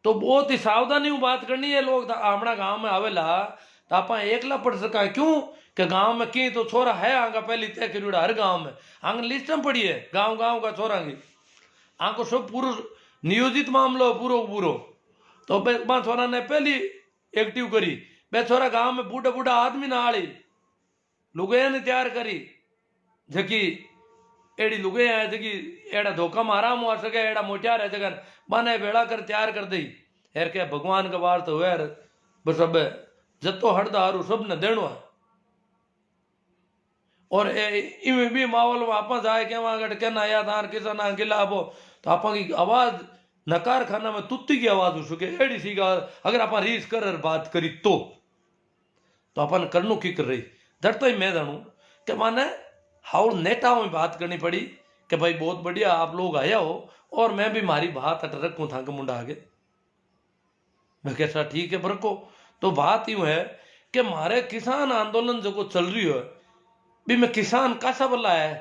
तो बहुत ही सावधानी बात करनी है। लोग अपना गांव में आवेला तो आप एकला पढ़ सका, क्यों कि गांव में की तो छोरा है आंगा पहली तय करूड़ा हर गांव में आंग लिस्ट में पड़ी है गांव गांव का छोरा की आंको सब पूरा नियोजित मामलो पूरो पूरो। तो बा छोरा ने पहली एक्टिव करी, बे छोरा गांव में बूढ़ा बूढ़ा आदमी ना आली लुगाया ने तैयार करी जकी एड़ी लुगाया है जकी एड़ा धोखा मारा मुआ सके एड़ा मोटियार है जगन बने बेड़ा कर तैयार कर दी यार क्या भगवान का वार तो यार बस अब जतो हड़दारू सब ने देनो है। और इवें भी माहौल में आप जाए के वहां गट कहना या धान किसान गिला बो तो आप की आवाज नकार खाना में तुत्ती की आवाज हो सके एड़ी सी अगर आप रीस कर बात करी तो अपन करनू की कर रही जट तो ही मैं जानू कि माने हाउल नेता में बात करनी पड़ी कि भाई बहुत बढ़िया आप लोग आया हो और मैं भी मारी बात अट रखूं था कि मुंडा आगे मैं कैसा ठीक है बरको। तो बात यूं है कि मारे किसान आंदोलन जो चल रही है भी मैं किसान कासा बल्ला है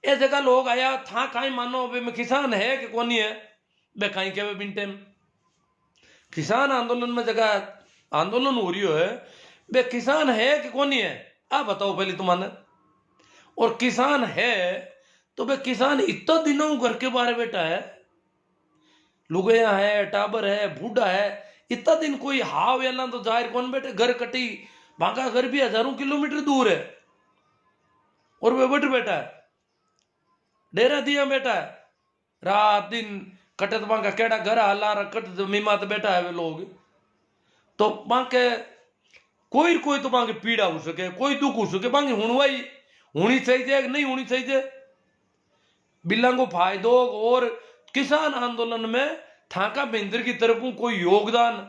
ए जगह लोग आया था कहीं मानो भी मैं किसान है कि कौन है बे कहीं के बिन टाइम किसान आंदोलन में जगह आंदोलन हो रही है बे किसान है कि कौन है आप बताओ पहले तुम्हारे। और किसान है तो बे किसान इतना दिनों घर के बारे बैठा है लुगया है टाबर है बूढ़ा है इतना दिन कोई हाव या तो जाहिर कौन बैठे घर कटी बांका घर भी हजारों किलोमीटर दूर है और वे बैठ बैठा है डेरा दिया बैठा है रात दिन कटत बांका केड़ा घर हला कट मीमात बैठा है वे लोग तो बांके कोई कोई तो बांके पीड़ा हो सके कोई दुख हो सके बांकी हुणवाई होनी चाहिए कि नहीं होनी चाहिए बिल्लांगो फायदो और किसान आंदोलन में थाका बेंद्र की तरफ कोई योगदान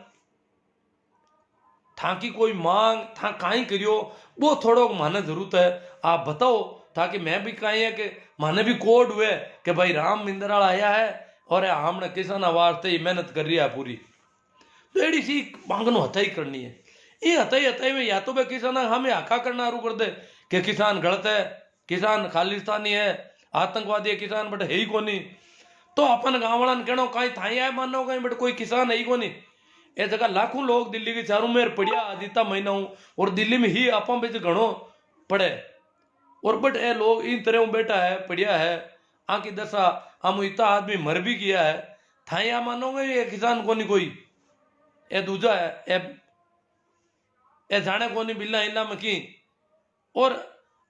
थाकी कोई मांग था कहीं करियो वो थोड़ा माने जरूरत है आप बताओ ताकि मैं भी कहीं है कि माने भी कोड हुए कि भाई राम बिंदराल आया है और हमने किसान वास्ते ही मेहनत कर रही है पूरी तो एड़ी सी मांगनो हथाई करनी है ये हथाई में या तो वे किसान हमें हाका करना शुरू कर दे कि किसान गलत है किसान खालिस्तानी है आतंकवादी है किसान बट है ही कोनी तो अपन गाँव वाला कहना कहीं थाई आए मानो कहीं बट कोई किसान है ही कोनी। ए जगह लाखों लोग दिल्ली के चारों मेर पड़िया आदिता महीना हूं और दिल्ली में ही आप बिच घणो पड़े और बट ए लोग इन तरह बैठा है पड़िया है आकी दशा हम इतना आदमी मर भी किया है थाई आ मानोगे ये किसान कोनी कोई ए दूजा है ए जाने कोनी बिल्ला इला में की और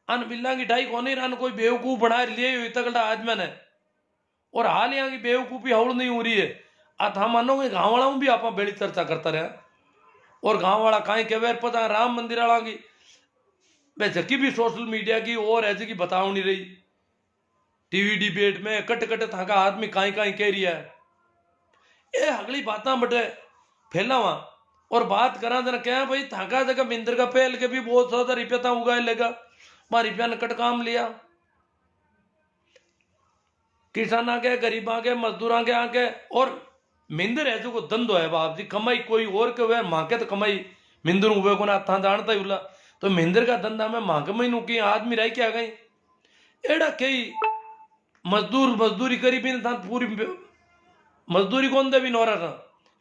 अन बिल्ला की ढाई कोनी रन कोई बेवकूफ बना लिए तगड़ा आदमी ने और हाल यहाँ की बेवकूफी हौल नहीं हो रही है आ था मानोगे गाँव वाला भी आप बेड़ी चर्चा करता रहा और गाँव वाला कहीं के पता राम मंदिर वाला की वे जकी भी सोशल मीडिया की और ऐसे की बताओ नहीं रही टीवी डिबेट में कट कट था का आदमी कहीं कहीं कह रही है ये अगली बात बटे फैलावा और बात करा जरा क्या भाई थाका जगह बिंदर का पहल के भी बहुत ज्यादा रुपया था उगाए लेगा मां रुपया ने कट काम लिया किसान के गरीब के मजदूर के आके और मिंदर है जो को धंधो है बाप जी कमाई कोई और के वे मांगे तो कमाई मिंदर हुए को ना था जानता ही उला तो मिंदर का धंधा में मांग में नु की आदमी रह के आ गई एड़ा कई मजदूर मजदूरी करी भी था पूरी मजदूरी कौन दे भी नौरा था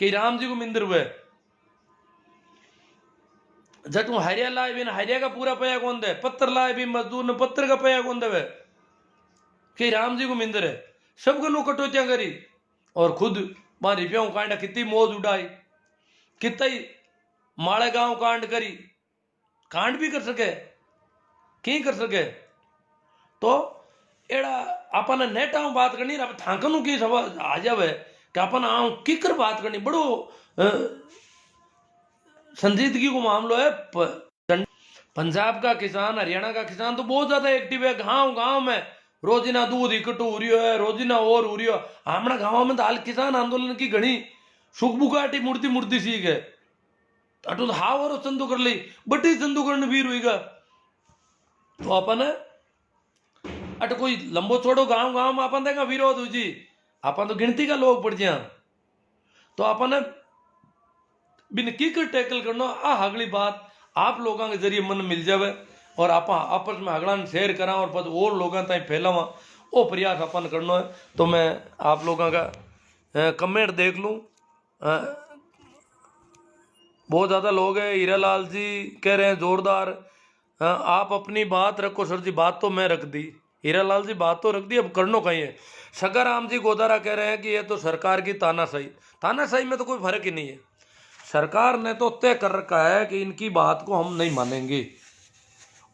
कि राम जी को मिंदर हुए जट हरिया लाए भी हरिया का पूरा पैया कौन दे पत्थर लाए भी मजदूर ने पत्थर का पैया कौन दे कि राम जी को मिंदर है सबको नु कटौतियां करी और खुद मां रुपया कांडा कितनी मौज उड़ाई कितना ही माड़े गांव कांड करी कांड भी कर सके की कर सके तो एड़ा अपन नेटा बात करनी थाकनू की सब आ जावे कि अपन आऊं की कर बात करनी बड़ो संजीदगी को मामलो है। पंजाब का किसान हरियाणा का किसान तो बहुत ज्यादा एक्टिव है गांव गांव में रोजिना दूध इकट्ठो हो रही है रोजिना और हो रही है हमारा गांव में तो हाल किसान आंदोलन की घनी सुखबुकाटी मूर्ति मूर्ति सीख है अटो तो हाव और चंदू कर ली बड़ी चंदू करने वीर हुईगा तो अपन अट कोई लंबो छोड़ो गांव गांव में अपन देगा विरोध जी अपन तो गिनती का लोग पड़ जा तो अपन बिन की कर टैकल करना आ अगली बात आप लोगों के जरिए मन मिल जावे और आप आपस में अगला शेयर करा और लोगों तक फैलावा वो प्रयास अपन करना है। तो मैं आप लोगों का कमेंट देख लूँ। बहुत ज़्यादा लोग हैं। हीरालाल जी कह रहे हैं जोरदार। आप अपनी बात रखो सर जी, बात तो मैं रख दी। हीरालाल जी बात तो रख दी, अब करनो कहीं है। शकाराम जी गोदारा कह रहे हैं कि ये तो सरकार की तानाशाही। तानाशाही में तो कोई फर्क ही नहीं है। सरकार ने तो तय कर रखा है कि इनकी बात को हम नहीं मानेंगे,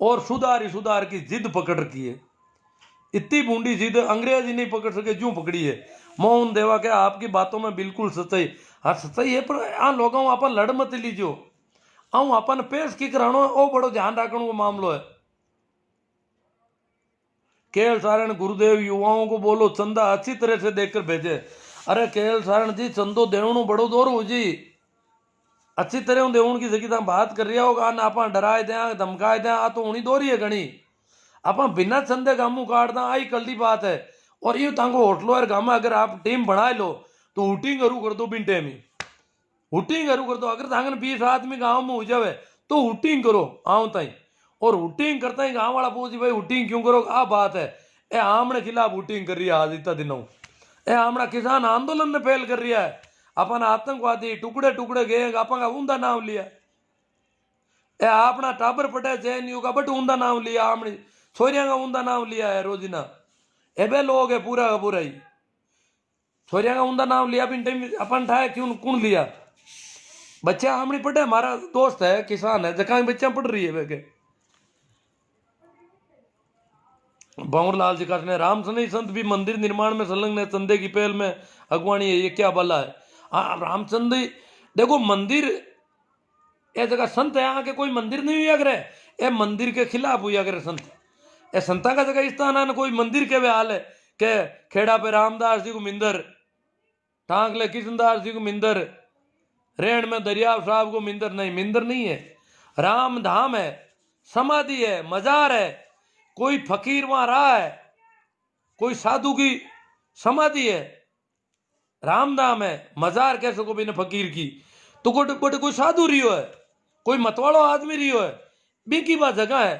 और सुधार ही सुधार की जिद पकड़ रखी है। इतनी बूंदी जिद अंग्रेज ही नहीं पकड़ सके, क्यों पकड़ी है। मोहन देवा के आपकी बातों में बिल्कुल सच्चाई। हाँ सच्चाई है, पर आ लोगों अपन लड़ मत लीजियो। आऊँ अपन पेश की करानो ओ बड़ो ध्यान रखने को मामलो है। केएल सारण गुरुदेव युवाओं को बोलो चंदा अच्छी तरह से देकर भेजे। अरे केएल सारण जी चंदो देवणु बड़ो दौर हो जी, अच्छी तरह देवण की जगह बात कर रहा होगा ना। आप डराए दें धमकाए दें, आ तो उन्हीं दौरी है घनी। आप बिना चंदे गामू काटदा आई कल की बात है। और ये तांको होटलो और गामा अगर आप टीम बना लो तो हुटिंग करू कर दो बिन टाइम ही। हुटिंग करू कर दो। अगर तांगन 20 आदमी गाँव में हो जावे तो हुटिंग करो आऊं ताई। और हुटिंग करता ही गाँव वाला पूछ भाई हुटिंग क्यों करो, आ बात है। ए आमने खिलाफ हुटिंग कर रही है आज इतना दिनों। ए आमना किसान आंदोलन में पहल कर रहा है। अपन आतंकवादी टुकड़े टुकड़े गए अपन का ऊंधा नाम लिया। ए अपना टाबर पटे चैन का बट ऊंधा नाम लिया, आमने छोरिया का ऊंधा नाम लिया है रोजिना। एबे लोग है पूरा का पूरा ही छोरिया का ऊंधा नाम लिया। बिन टाइम अपन ठाए क्यों कौन लिया। बच्चा हमने पढ़े, हमारा दोस्त है किसान है जगह बच्चा पढ़ रही है वेके। भंवरलाल जी कहते हैं राम सनई संत भी मंदिर निर्माण में संलग्न है, चंदे की पहल में अगवानी है, ये क्या बला है। हाँ रामचंद्र देखो मंदिर ये जगह संत है, यहाँ के कोई मंदिर नहीं हुआ करे, ये मंदिर के खिलाफ हुआ करे संत। ये संता का जगह स्थान है, कोई मंदिर के वे हाल है के खेड़ा पे रामदास जी को मिंदर, टांगले किशनदास जी को मिंदर, रेण में दरिया साहब को मिंदर नहीं। मिंदर नहीं है, राम धाम है, समाधि है, मजार है। कोई फकीर वहां रहा है, कोई साधु की समाधि है, राम धाम है। मजार कैसे को बिना फकीर की तो कोई साधु रियो है, कोई मतवाड़ो आदमी रियो है, बी की बात जगह है।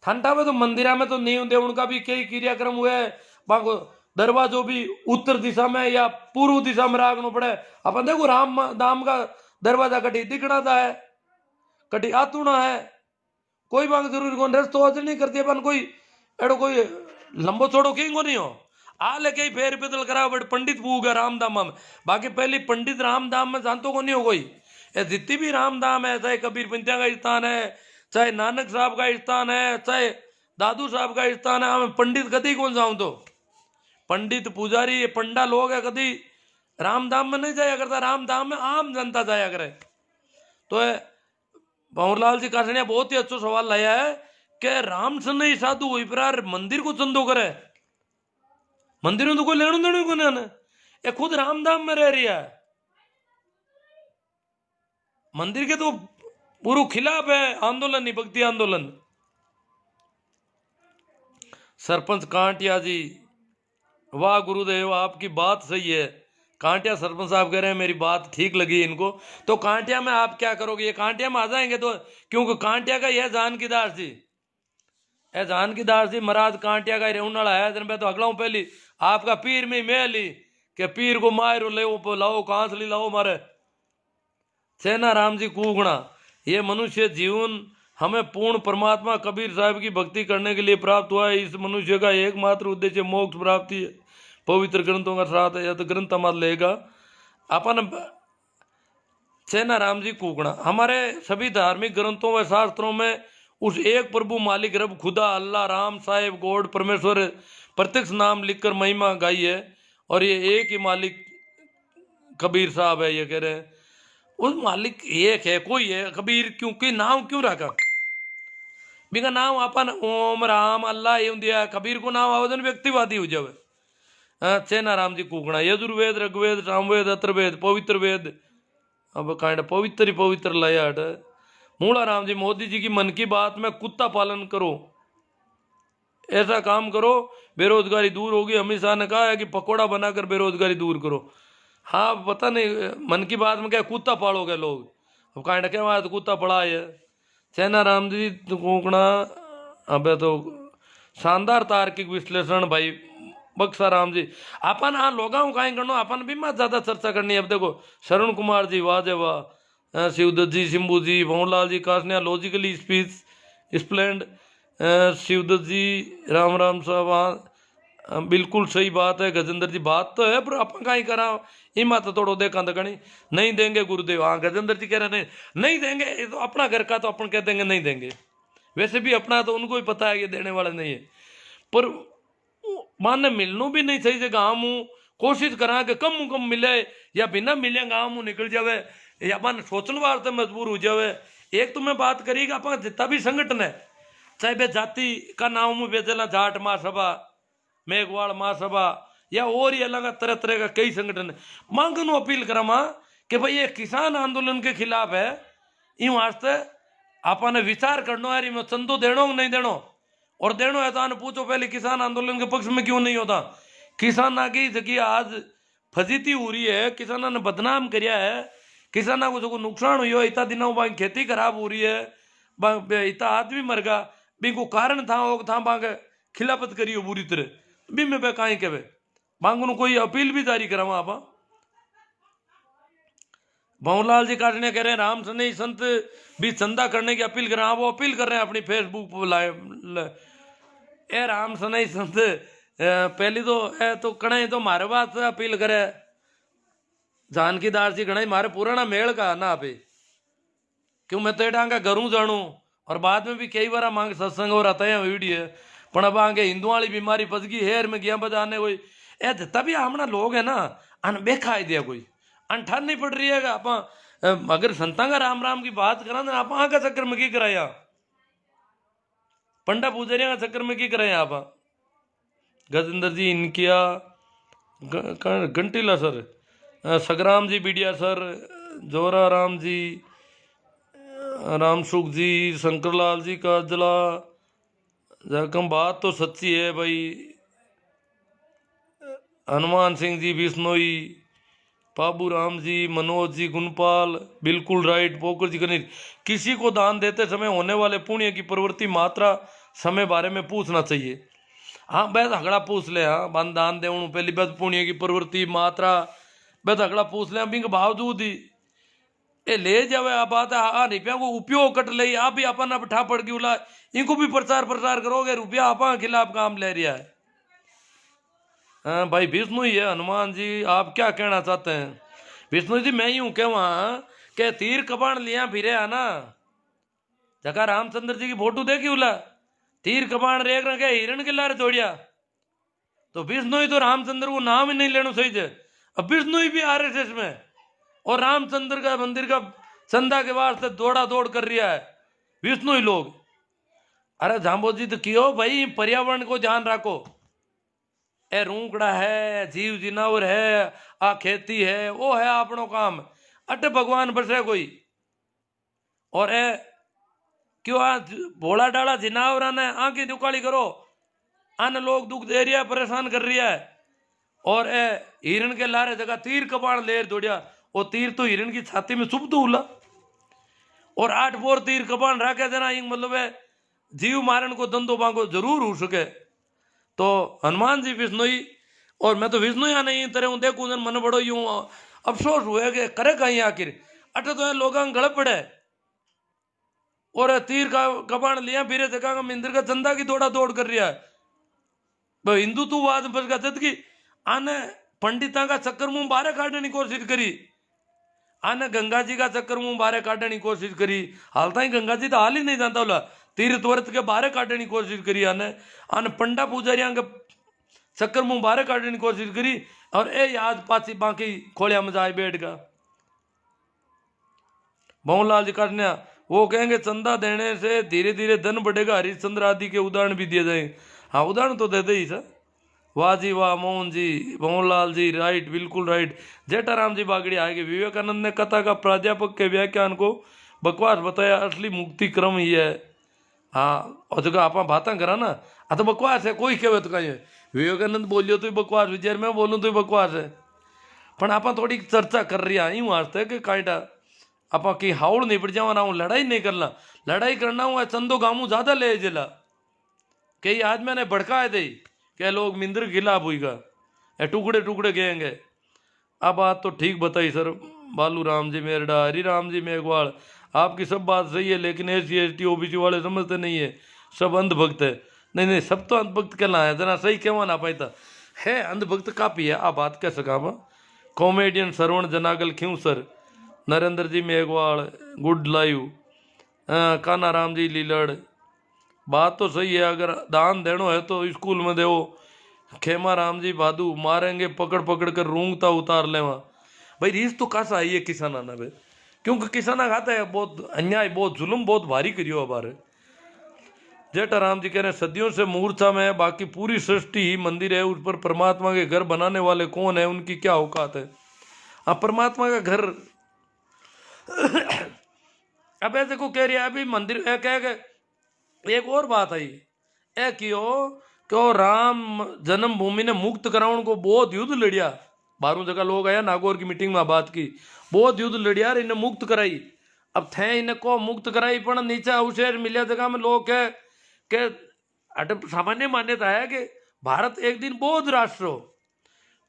ठंडा में तो मंदिरा में तो नींव दे उनका भी कई क्रियाक्रम हुए। बाको दरवाजो भी उत्तर दिशा में या पूर्व दिशा में राखना पड़े। अपन देखो राम धाम का दरवाजा कटी दिखना था है, कटी आतुना है। कोई बात जरूरी कौन रस्तो आज नहीं करती अपन कोई एड़ो कोई लंबो चौड़ो कहीं को नहीं हो। आ लेके ही फेर बदल करा बट पंडित पूगा रामधाम में। बाकी पहले पंडित रामधाम में जानतो को नहीं हो कोई। ये जितनी भी रामधाम है, चाहे कबीर पंत्या का स्थान है, चाहे नानक साहब का स्थान है, चाहे दादू साहब का स्थान है, हमें पंडित कदी कौन जाऊं तो पंडित पुजारी पंडा लोग है कदी रामधाम में नहीं जाया करता। रामधाम में आम जनता जाया करे। तो भंवरलाल जी कासनिया बहुत ही अच्छा सवाल लाया है कि राम सनई साधु हुई पर मंदिर को चंदो करे। मंदिर में तो कोई लेनो देनो को नहीं, ये खुद रामधाम में रह रही है। मंदिर के तो पूरा खिलाफ है आंदोलन ही, भक्ति आंदोलन। सरपंच कांटिया जी वाह गुरुदेव आपकी बात सही है। कांटिया सरपंच साहब कह रहे हैं मेरी बात ठीक लगी इनको। तो कांटिया में आप क्या करोगे, ये कांटिया में आ जाएंगे तो, क्योंकि कांटिया का यह जानकीदास जी ए जानकीदास जी महाराज कांटिया का रहने वाला है। जन तो अगला पहली आपका पीर में मेली के पीर को मारो ले लाओ कांसली लाओ मारे सेना राम जी कूगणा। ये मनुष्य जीवन हमें पूर्ण परमात्मा कबीर साहब की भक्ति करने के लिए प्राप्त हुआ है। इस मनुष्य का एकमात्र उद्देश्य मोक्ष प्राप्ति है। पवित्र ग्रंथों का साथ है, या तो ग्रंथ हमारा लेगा अपन सेना राम जी कूकणा। हमारे सभी धार्मिक ग्रंथों व शास्त्रों में उस एक प्रभु मालिक रब खुदा अल्लाह राम साहेब गॉड परमेश्वर प्रत्यक्ष नाम लिखकर महिमा गाई है। और ये एक ही मालिक कबीर साहब है। ये कह रहे हैं उस मालिक एक है, कोई है कबीर। क्योंकि नाम क्यों रखा बिका नाम अपन ओम राम अल्लाह ये दिया। कबीर को नाम आवेदन व्यक्तिवादी हो जावे। सेना राम जी कूकणा यजुर्वेद ऋग्वेद सामवेद अथर्वेद पवित्र वेद अब कांड पवित्र ही पवित्र लाया हट। मूला राम जी मोदी जी की मन की बात में कुत्ता पालन करो, ऐसा काम करो बेरोजगारी दूर होगी। अमित शाह ने कहा है कि पकौड़ा बनाकर बेरोजगारी दूर करो। हाँ पता नहीं मन की बात में क्या कुत्ता पालोगे लोग। अब कांड क्या वहां तो कुत्ता पड़ा है। सेना राम जी कोकणा अब तो शानदार तार्किक विश्लेषण भाई, बक्सा राम जी अपन हाँ लोगाओं का करनो अपन भी मत ज्यादा चर्चा करनी है। अब देखो शरण कुमार जी वाह जे वाह, शिवदत्त जी, शंभू जी, भंवरलाल जी कासनिया लॉजिकली स्पीच स्प्लेंड, शिवदत्त जी राम राम साहब हाँ बिल्कुल सही बात है। गजेंद्र जी बात तो है पर अपन का ही करा इमा तो थोड़ो देखा दकनी नहीं देंगे गुरुदेव। हाँ गजेंद्र जी कह रहे नहीं नहीं देंगे, ये तो अपना घर का तो अपन कह देंगे नहीं देंगे। वैसे भी अपना तो उनको ही पता है ये देने वाले नहीं है, पर माने मिलनू भी नहीं सही जगह हम कोशिश करा कि कम मिले या बिना मिले गाँव निकल जावे या अपन सोचने वास्ते मजबूर हो जावे। एक तो मैं बात करी कि अपन जितना भी संगठन है चाहे वे जाति का नाम में बेचला जाट महासभा, मेघवाड़ महासभा या और ही अलग तरह तरह का कई संगठन है, मांगनो अपील करा कि भाई ये किसान आंदोलन के खिलाफ है, इन वास्ते आपने विचार करना है मैं चंदो देनो नहीं देनो, और देनो है तो आने पूछो पहले किसान आंदोलन के पक्ष में क्यों नहीं होता। किसाना की जगह आज फजीती हो रही है, किसाना ने बदनाम करिया है, किसाना को जो नुकसान हुई हो इतना दिनों बांग खेती खराब हो रही है, इतना आदमी मर गया बी को कारण था वो था बांग खिलाफत करी हो बुरी तरह बी में कहीं के बांग कोई अपील भी जारी करा आप। भंवरलाल जी काटने कह रहे हैं राम सने संत भी चंदा करने की अपील कर रहे हैं, वो अपील कर रहे हैं अपनी फेसबुक पर लाइव। ए राम सने संत पहली तो ए तो कणे तो मारे बात अपील करे जानकी दास जी कणे मारे पुराना मेल का ना पे क्यों मैं तो एडांगा घरों जानू और बाद में भी कई बार मांग सत्संग हो रहा है वीडियो पण अब आगे हिंदू वाली बीमारी पच गई हेर में गया बजाने कोई ए तभी हमना लोग है ना अन बेखाई दिया कोई अनठान नहीं पड़ रही है आप अगर संता का राम राम की बात करा ना आप का चक्कर में की कराया पंडा पुजारिया का चक्कर में की कराया आप। गजेंद्र जी इनकिया घंटीला सर, सगराम जी बीडिया सर, जोरा राम जी, रामसुख जी, शंकरलाल जी काजला, जखम बात तो सच्ची है भाई। हनुमान सिंह जी बिश्नोई, बाबू राम जी, मनोज जी, गुणपाल बिल्कुल राइट, पोकर जी कनीर किसी को दान देते समय होने वाले पुण्य की प्रवृत्ति मात्रा समय बारे में पूछना चाहिए। हाँ बस हगड़ा पूछ ले, हाँ बन दान दे पहली बस पुण्य की प्रवृत्ति मात्रा बस हगड़ा पूछ ले बिंग बावजूद ही ए ले जावे आ बात आ रुपया को उपयोग कट ले आप भी अपन अब ठा पड़ गई उला इनको भी प्रचार प्रसार करोगे रुपया आपा खिलाफ काम ले रहा है। हाँ भाई विष्णु ही है। हनुमान जी आप क्या कहना चाहते हैं? विष्णु जी मैं यूं कहवा के तीर कबाण लिया फिरे है ना जगह रामचंद्र जी की फोटो देखी उला तीर कबाण रेख रखे हिरण के लारे तोड़िया तो विष्णु ही तो रामचंद्र को नाम ही नहीं लेना सही है। अब विष्णु ही भी आरएसएस में और रामचंद्र का मंदिर का चंदा के वास्ते दौड़ा दौड़ कर रहा है विष्णु ही लोग। अरे जाम्बो जी तो क्यों भाई पर्यावरण को ध्यान रखो, ए रूंकड़ा है जीव जिनावर है आ खेती है वो है अपनो काम अटे भगवान बसे कोई और ए क्यों आ भोला डाला जिनावरा ने आंखें दुकाली करो अन लोग दुख दे रहा है परेशान कर रहा है और ए हिरण के लारे जगह तीर कबाड़ ले दौड़िया वो तीर तो हिरण की छाती में चुप तो उला और 8 बोर तीर कबाड़ रखे देना मतलब है जीव मारण को दंदो बांगो जरूर हो सके। तो हनुमान जी विष्णुई और मैं तो विष्णु या नहीं तरह देखू मन बड़ो यूं अफसोस हुए कि करे कहीं आखिर अटे तो लोग गड़ पड़े और तीर का कबाड़ लिया फिर देखा मंदिर का चंदा की दौड़ा दौड़ कर रहा है हिंदुत्ववाद बस का जदकि आने पंडिता का चक्कर मुंह बाहर काटने की कोशिश करी आने गंगा जी का चक्कर मुंह बाहर काटने की कोशिश करी हालता ही गंगा जी तो हाल ही नहीं जानता बोला तीर्थ व्रत के बाहर काटने की कोशिश करी आने आने पंडा पुजारिया के चक्कर मुंह बाहर काटने की कोशिश करी और ए याद पाची बाकी खोलिया मजा आए बैठ का। भंवरलाल जी काटने वो कहेंगे चंदा देने से धीरे धीरे धन बढ़ेगा, हरिश्चंद्र आदि के उदाहरण भी दिए जाए। हाँ उदाहरण तो दे दे ही सर। वाह जी वाह मोहन जी, भंवरलाल जी राइट बिल्कुल राइट। जेठाराम जी बागड़ी आएंगे विवेकानंद ने कथा का प्राध्यापक के व्याख्यान को बकवास बताया, असली मुक्ति क्रम ही है। हाँ और जो आप बातें करा ना आ तो बकवास है कोई कहे तो कहीं विवेकानंद बोलियो तो बकवास विचार में बोलूँ तो बकवास है पर आप थोड़ी चर्चा कर रही है यूँ वास्ते कि काइटा आप की हावड़ नहीं पड़ जावा ना हूँ लड़ाई नहीं करना, लड़ाई करना हूँ चंदो गामू ज्यादा ले जिला कई आदमी ने भड़काए दे क्या लोग मिंदर के खिलाफ हुईगा, टुकड़े टुकड़े गएंगे। अब बात तो ठीक बताई सर बालू राम जी मेरडा, हरी राम जी मेघवाल, आपकी सब बात सही है, लेकिन SC ST OBC वाले समझते नहीं है, सब अंधभक्त है। नहीं नहीं, सब तो अंधभक्त कहना है, जना सही कहवा ना पाता है, अंधभक्त काफी है। आप बात कह सका कॉमेडियन श्रवण जनागल क्यों सर, नरेंद्र जी मेघवाल, गुड लाइव, काना राम जी लीलड़, बात तो सही है। अगर दान देनो है तो स्कूल में दो। खेमा राम जी भादू, मारेंगे पकड़ पकड़ कर रूंगता उतार लेवा। भाई रीस तो कासा आई है किसाना ना भाई, क्योंकि किसाना खाता है बहुत अन्याय, बहुत जुल्म बहुत भारी करियो हमारे। जेठाराम जी कह रहे हैं सदियों से मूर्छा में है, बाकी पूरी सृष्टि ही मंदिर है, उस पर परमात्मा के घर बनाने वाले कौन है, उनकी क्या औकात है। अब परमात्मा का घर अब ऐसे को कह रही है अभी मंदिर कह एक और बात आई ए क्यों राम जन्मभूमि ने मुक्त कराउन को बहुत युद्ध लड़िया, 12 जगह लोग आया नागौर की मीटिंग में बात की, बहुत युद्ध लड़िया इन्हें मुक्त कराई। अब थे इन्हें को मुक्त कराई पर नीचे अवशेष मिलिया जगह में लोग कह के सामान्य मान्यता है कि भारत एक दिन बौद्ध राष्ट्र हो,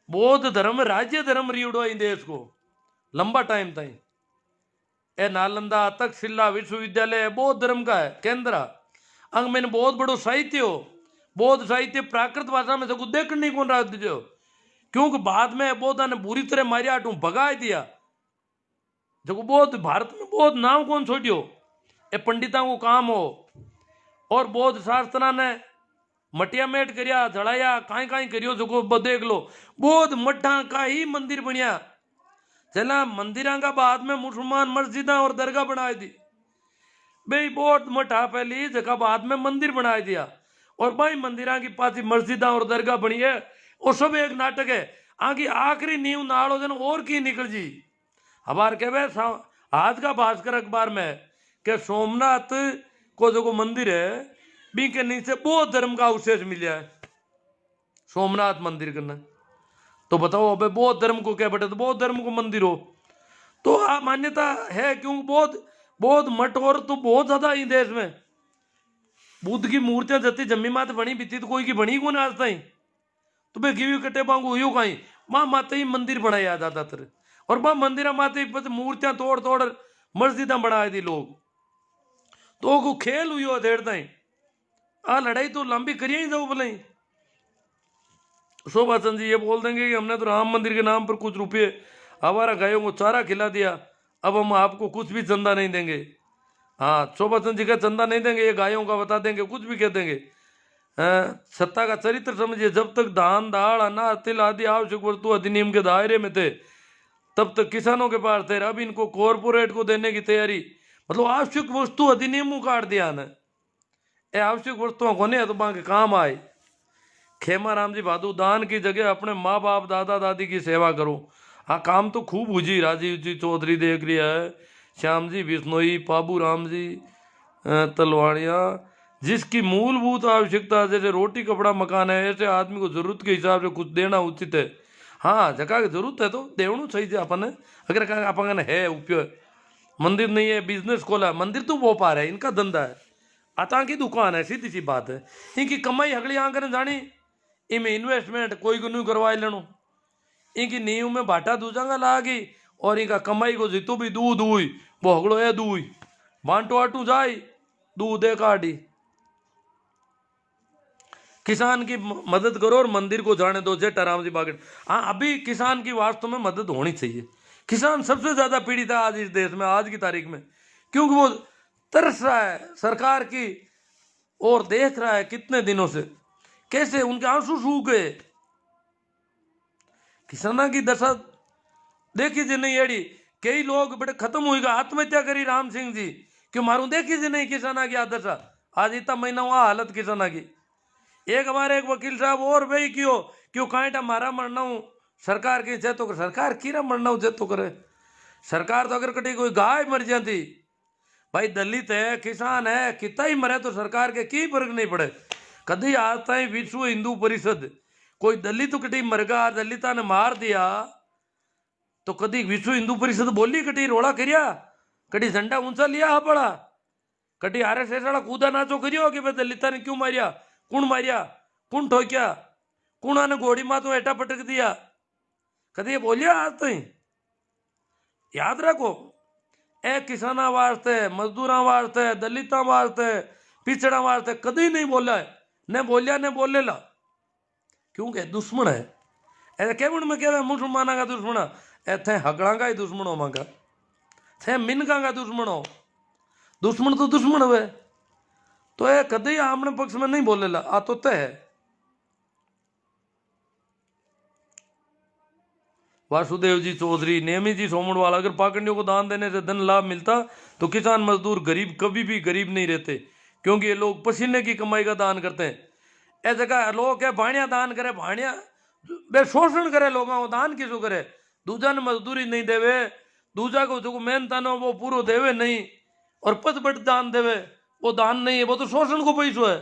बौद्ध धर्म राज्य धर्म रियोड़ो इन देश को लंबा टाइम तक। ए नालंदा तक्षशिला विश्वविद्यालय बौद्ध धर्म का है केंद्र, अंग में बहुत बड़ो साहित्य हो, बौद्ध साहित्य प्राकृत भाषा में से देखने नहीं कौन रहा दीजिए, क्योंकि बाद में बौद्धा ने बुरी तरह मारिया टू भगा दिया। जो बौद्ध भारत में बौद्ध नाम कौन छोड़ियो, ए पंडितों को काम हो, और बौद्ध शास्त्रा ने मटिया मेट करिया जड़ाया काई काई करियो, जो देख लो बौद्ध मठा का ही मंदिर बनिया। चला मंदिर का बाद में मुसलमान मस्जिदा और दरगाह बनाई दी, भाई बौद्ध मठा पहली जगह बाद में मंदिर बना दिया, और भाई मंदिर की पासी मस्जिदा और दरगाह बनी है, और सब एक नाटक है। आगे आखिरी नींव नाड़ो जन और की निकल जी। हमार कह आज का भास्कर अखबार में के सोमनाथ को जो मंदिर है बी के नीचे बौद्ध धर्म का अवशेष मिला है, सोमनाथ मंदिर करना। तो बताओ अबे बौद्ध धर्म को क्या बटे, तो बौद्ध धर्म को मंदिर हो तो मान्यता है, क्यों बौद्ध मठ और तो बहुत ज्यादा ही देश में बुद्ध की मूर्तियां जती जम्मी मात बनी बीती तो कोई की बनी को आज ताई, तो बे गिवी कटे पांगू यो कहीं माँ माते ही मंदिर बनाया ज्यादातर, और माँ मंदिर माते मूर्तियां तोड़ तोड़ मस्जिदा बनाए दी लोग, तो को खेल हुई देड़ता ही आ लड़ाई तो लंबी करिए ही जाओ भले। शोभा चंद जी ये बोल देंगे कि हमने तो राम मंदिर के नाम पर कुछ रुपये हमारा गायों को चारा खिला दिया, अब हम आपको कुछ भी चंदा नहीं देंगे। हाँ शोभा चंद जी का चंदा नहीं देंगे, ये गायों का बता देंगे, कुछ भी कह देंगे। सत्ता का चरित्र समझिए, जब तक धान दाल अनाज तिल आदि आवश्यक वस्तु अधिनियम के दायरे में थे तब तक किसानों के पास थे, अब इनको कॉरपोरेट को देने की तैयारी, मतलब आवश्यक वस्तु अधिनियम काट दिया ना, ये आवश्यक वस्तुओं को नहीं तो बाकी काम आए। खेमा राम जी भादू, दान की जगह अपने माँ बाप दादा दादी की सेवा करो। हाँ काम तो खूब हुई, राजीव जी चौधरी देख लिया है, श्याम जी बिश्नोई, पाबू राम जी तलवाड़िया, जिसकी मूलभूत आवश्यकता जैसे रोटी कपड़ा मकान है, ऐसे आदमी को जरूरत के हिसाब से कुछ देना उचित है। हाँ जगह की जरूरत है तो देवणु सही है अपन, अगर अपन है उपयोग, मंदिर नहीं है बिजनेस खोला, मंदिर तो वो पा रहे इनका धंधा है, अता की दुकान है, सीधी सी बात है, इनकी कमाई हगली आंकर जानी, इनमें इन्वेस्टमेंट कोई को नहीं करवाए लेनो, इनकी नींव में भाटा दूजांगा लागी, और इनका कमाई को जितू भी दूध हुई वो हगड़ो है दूई बांटो आटू जाए दूध है काटी। किसान की मदद करो और मंदिर को जाने दो, जेठाराम जी बागड़। हाँ अभी किसान की वास्तव में मदद होनी चाहिए, किसान सबसे ज्यादा पीड़ित है आज इस देश में आज की तारीख में, क्योंकि वो तरस रहा है सरकार की और देख रहा है कितने दिनों से कैसे उनके आंसू सूख गए। किसाना की दशा देखी जी नहीं एड़ी, कई लोग बड़े खत्म हुएगा, आत्महत्या करी राम सिंह जी, क्यों मारू देखी जी नहीं किसाना की दशा, आज इतना महीना हुआ हालत किसाना की। एक हमारे एक वकील साहब और भाई क्यों कांटा मारा मरना हूं सरकार की जय तो कर, सरकार कीरा मरना हूं जय तो करे, सरकार तो अगर कटी कोई गाय मर जाती, भाई दलित है किसान है कितना ही मरे तो सरकार के की फर्क नहीं पड़े। कभी आज तक विश्व हिंदू परिषद कोई दलित कटी मरगा दलिता ने मार दिया तो कभी विश्व हिंदू परिषद बोली कटी रोड़ा करिया, कटी झंडा ऊंचा लिया पड़ा, कटी RSS वाला कूदा नाचो करियो कि भाई दलिता ने क्यों मारिया, कौन मारिया कौन ठोक्या, कुणा ने घोड़ी मातो हेठा पटक दिया, कभी ये बोलिया आज तो ही याद रखो। ए किसाना वास्ते, मजदूरा वास्ते, दलिता वास्ते, पिछड़ा वास्ते कभी नहीं बोला है, ने बोलिया ने बोलेला, क्योंकि दुश्मन है। ऐसे केवल में क्या मुसलमाना का दुश्मन है, थे हकड़ा का ही दुश्मन हो, मांगा थे मिनका का दुश्मन हो, दुश्मन तो दुश्मन हुए। तो ये कभी आमने पक्ष में नहीं बोलेला, आ तो तय है। वासुदेव जी चौधरी, नेमी जी सोमड़वाल, अगर पाखंडियों को दान देने से धन लाभ मिलता तो किसान मजदूर गरीब कभी भी गरीब नहीं रहते, क्योंकि ये लोग पसीने की कमाई का दान करते हैं। ऐसे जगह लोग क्या भाणिया दान करे, भाणिया बे शोषण करे लोगों को, दान किसको करे? दूजा ने मजदूरी नहीं देवे, दूजा को जो मेहनत नो वो पूरा देवे नहीं, और पद बट दान देवे, वो दान नहीं है, वो तो शोषण को पैसो है।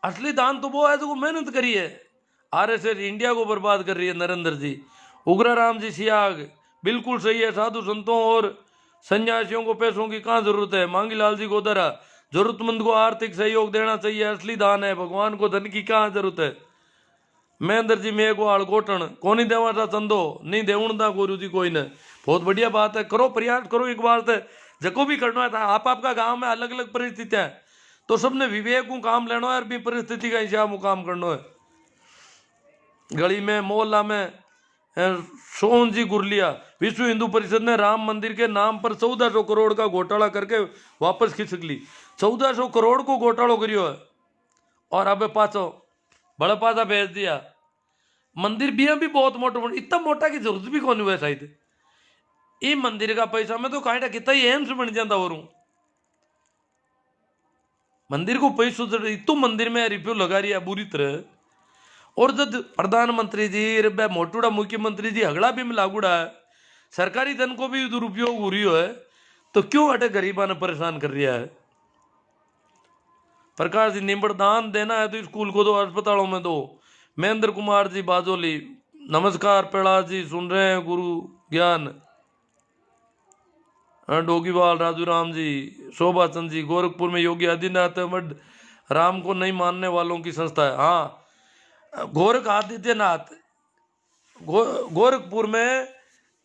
असली दान तो वो है जो मेहनत करी है। आरएसएस इंडिया को बर्बाद कर रही है नरेंद्र जी। उग्राराम जी सियाग बिल्कुल सही है, साधु संतों और सन्यासियों को पैसों की कहाँ जरूरत है। मांगीलाल जी गोदरा, जरूरतमंद को आर्थिक सहयोग देना चाहिए, असली दान है, भगवान को धन की कहाँ जरूरत है। महेंद्र जी मेघवाल गोटन, कोनी देवा था चंदो, नहीं देवण दा गुरु जी कोई ने। बहुत बढ़िया बात है, करो प्रयास करो, एक बार है जको भी करना था। आपका गांव में अलग अलग परिस्थितियां है, तो सबने विवेक को काम लेना है और भी परिस्थिति का हिसाब मुकाम करना है। गली में मोहल्ला में सोहन जी गुरलिया, विश्व हिंदू परिषद ने राम मंदिर के नाम पर 1400 करोड़ का घोटाला करके वापस खिसक ली। 1400 करोड़ को घोटालो करियो है, और अब पाचो बड़ा पाचा भेज दिया। मंदिर भी बहुत मोटा, इतना मोटा की जरूरत भी कौन हुआ शायद। ये मंदिर का पैसा में तो कांटा कितना ही एम्स बन जाता और मंदिर को पैसो तो मंदिर में रिव्यू लगा रही है बुरी तरह। और जब प्रधानमंत्री जी मोटूड़ा मुख्यमंत्री जी हगड़ा भी में लागूड़ा है, सरकारी धन को भी दुरुपयोग हो रही है, तो क्यों अटे गरीबा ने परेशान कर रहा है। प्रकाश जी निम्बड़ दान देना है तो स्कूल को दो, अस्पतालों में दो। महेंद्र कुमार जी बाजोली, नमस्कार। प्रहलाद जी सुन रहे हैं गुरु ज्ञान। डोगीवाल राजू राम जी, शोभा चंद जी, गोरखपुर में योगी आदित्यनाथ मठ राम को नहीं मानने वालों की संस्था है। हाँ, गोरख आदित्यनाथ गोरखपुर में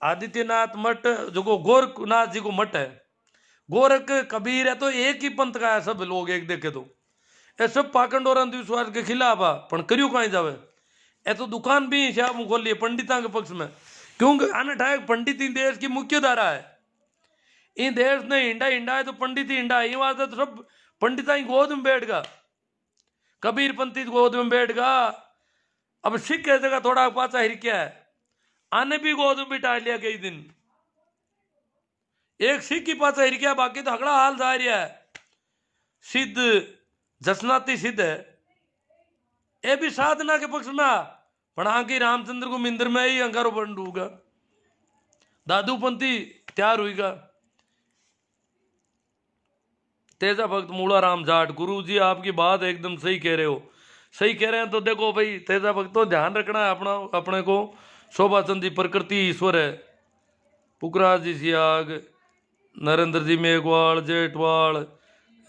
आदित्यनाथ मठ जो गोरखनाथ जी को मठ है, गोरख कबीर है, तो एक ही पंथ का है सब लोग एक देखे तो। ये सब पाखंड और अंधविश्वास के खिलाफ है, पर करियो कहीं जावे। ए तो दुकान भी हिसाब खोल लिए पंडिता के पक्ष में, क्योंकि आने ठाक पंडित ही देश की मुख्य धारा है। इन देश ने हिंडा हिंडा है तो पंडित ही हिंडा है, ये बात है तो सब पंडिता ही गोद में बैठगा, कबीर पंडित गोद में बैठगा। अब सिख की जगह थोड़ा पाचा हिरक्या है, आने भी गोद में बिठा लिया कई दिन। एक सिख की पाचा हिरक्या, बाकी तो हगड़ा हाल जा रहा है। सिद्ध जसनाती सिद्ध है, ये भी साधना के पक्ष में, पर आगे रामचंद्र को मिंदर में ही अंगारो बन डूबेगा, दादूपंथी तैयार हुईगा। तेजा भक्त मूला राम जाट, गुरु जी आपकी बात एकदम सही कह रहे हो। सही कह रहे हैं तो देखो भाई तेजा भक्त, तो ध्यान रखना है अपना अपने को। शोभा चंद जी प्रकृति ईश्वर है। पुखराज जी सियाग, नरेंद्र जी मेघवाल, जेठवाल,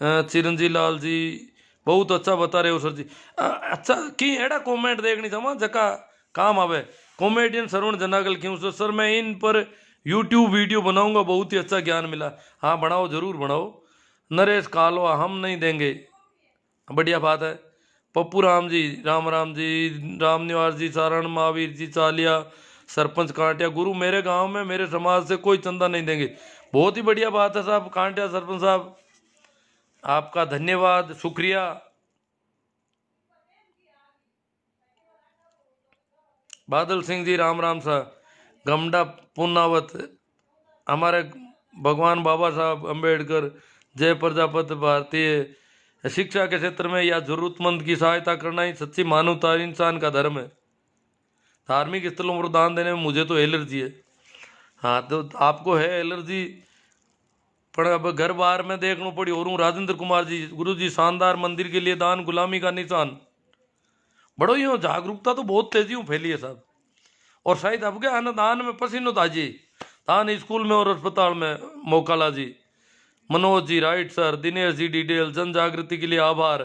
चिरंजी लाल जी बहुत अच्छा बता रहे हो सर जी। अच्छा की एड़ा कमेंट देखनी चाहवा जका काम आवे। कॉमेडियन श्रवण जनागल क्यों सर मैं इन पर यूट्यूब वीडियो बनाऊंगा, बहुत ही अच्छा ज्ञान मिला। हाँ बनाओ, जरूर बनाओ। नरेश कालवा, हम नहीं देंगे, बढ़िया बात है। पप्पू राम जी, राम जी, राम निवास जी, सारण महावीर जी चालिया, सरपंच कांटिया, गुरु मेरे गांव में मेरे समाज से कोई चंदा नहीं देंगे। बहुत ही बढ़िया बात है साहब कांटिया सरपंच साहब, आपका धन्यवाद, शुक्रिया। बादल सिंह जी राम सा, गमडा पुनावत, हमारे भगवान बाबा साहब अम्बेडकर, जय प्रजापति। भारतीय शिक्षा के क्षेत्र में या जरूरतमंद की सहायता करना ही सच्ची मानवता इंसान का धर्म है। धार्मिक स्थलों पर दान देने में मुझे तो एलर्जी है। हाँ तो आपको है एलर्जी, पर अब घर बार में देखना पड़ी। और हूँ राजेंद्र कुमार जी, गुरु जी शानदार मंदिर के लिए दान गुलामी का निशान। बड़ो ही जागरूकता तो बहुत तेजी में फैली है साहब। और शायद अब क्या दान में पसीनो ताजी, दान स्कूल में और अस्पताल में। मोकाला जी, Manoj ji right sir, Dinesh ji detail, जन जागृति के लिए आभार।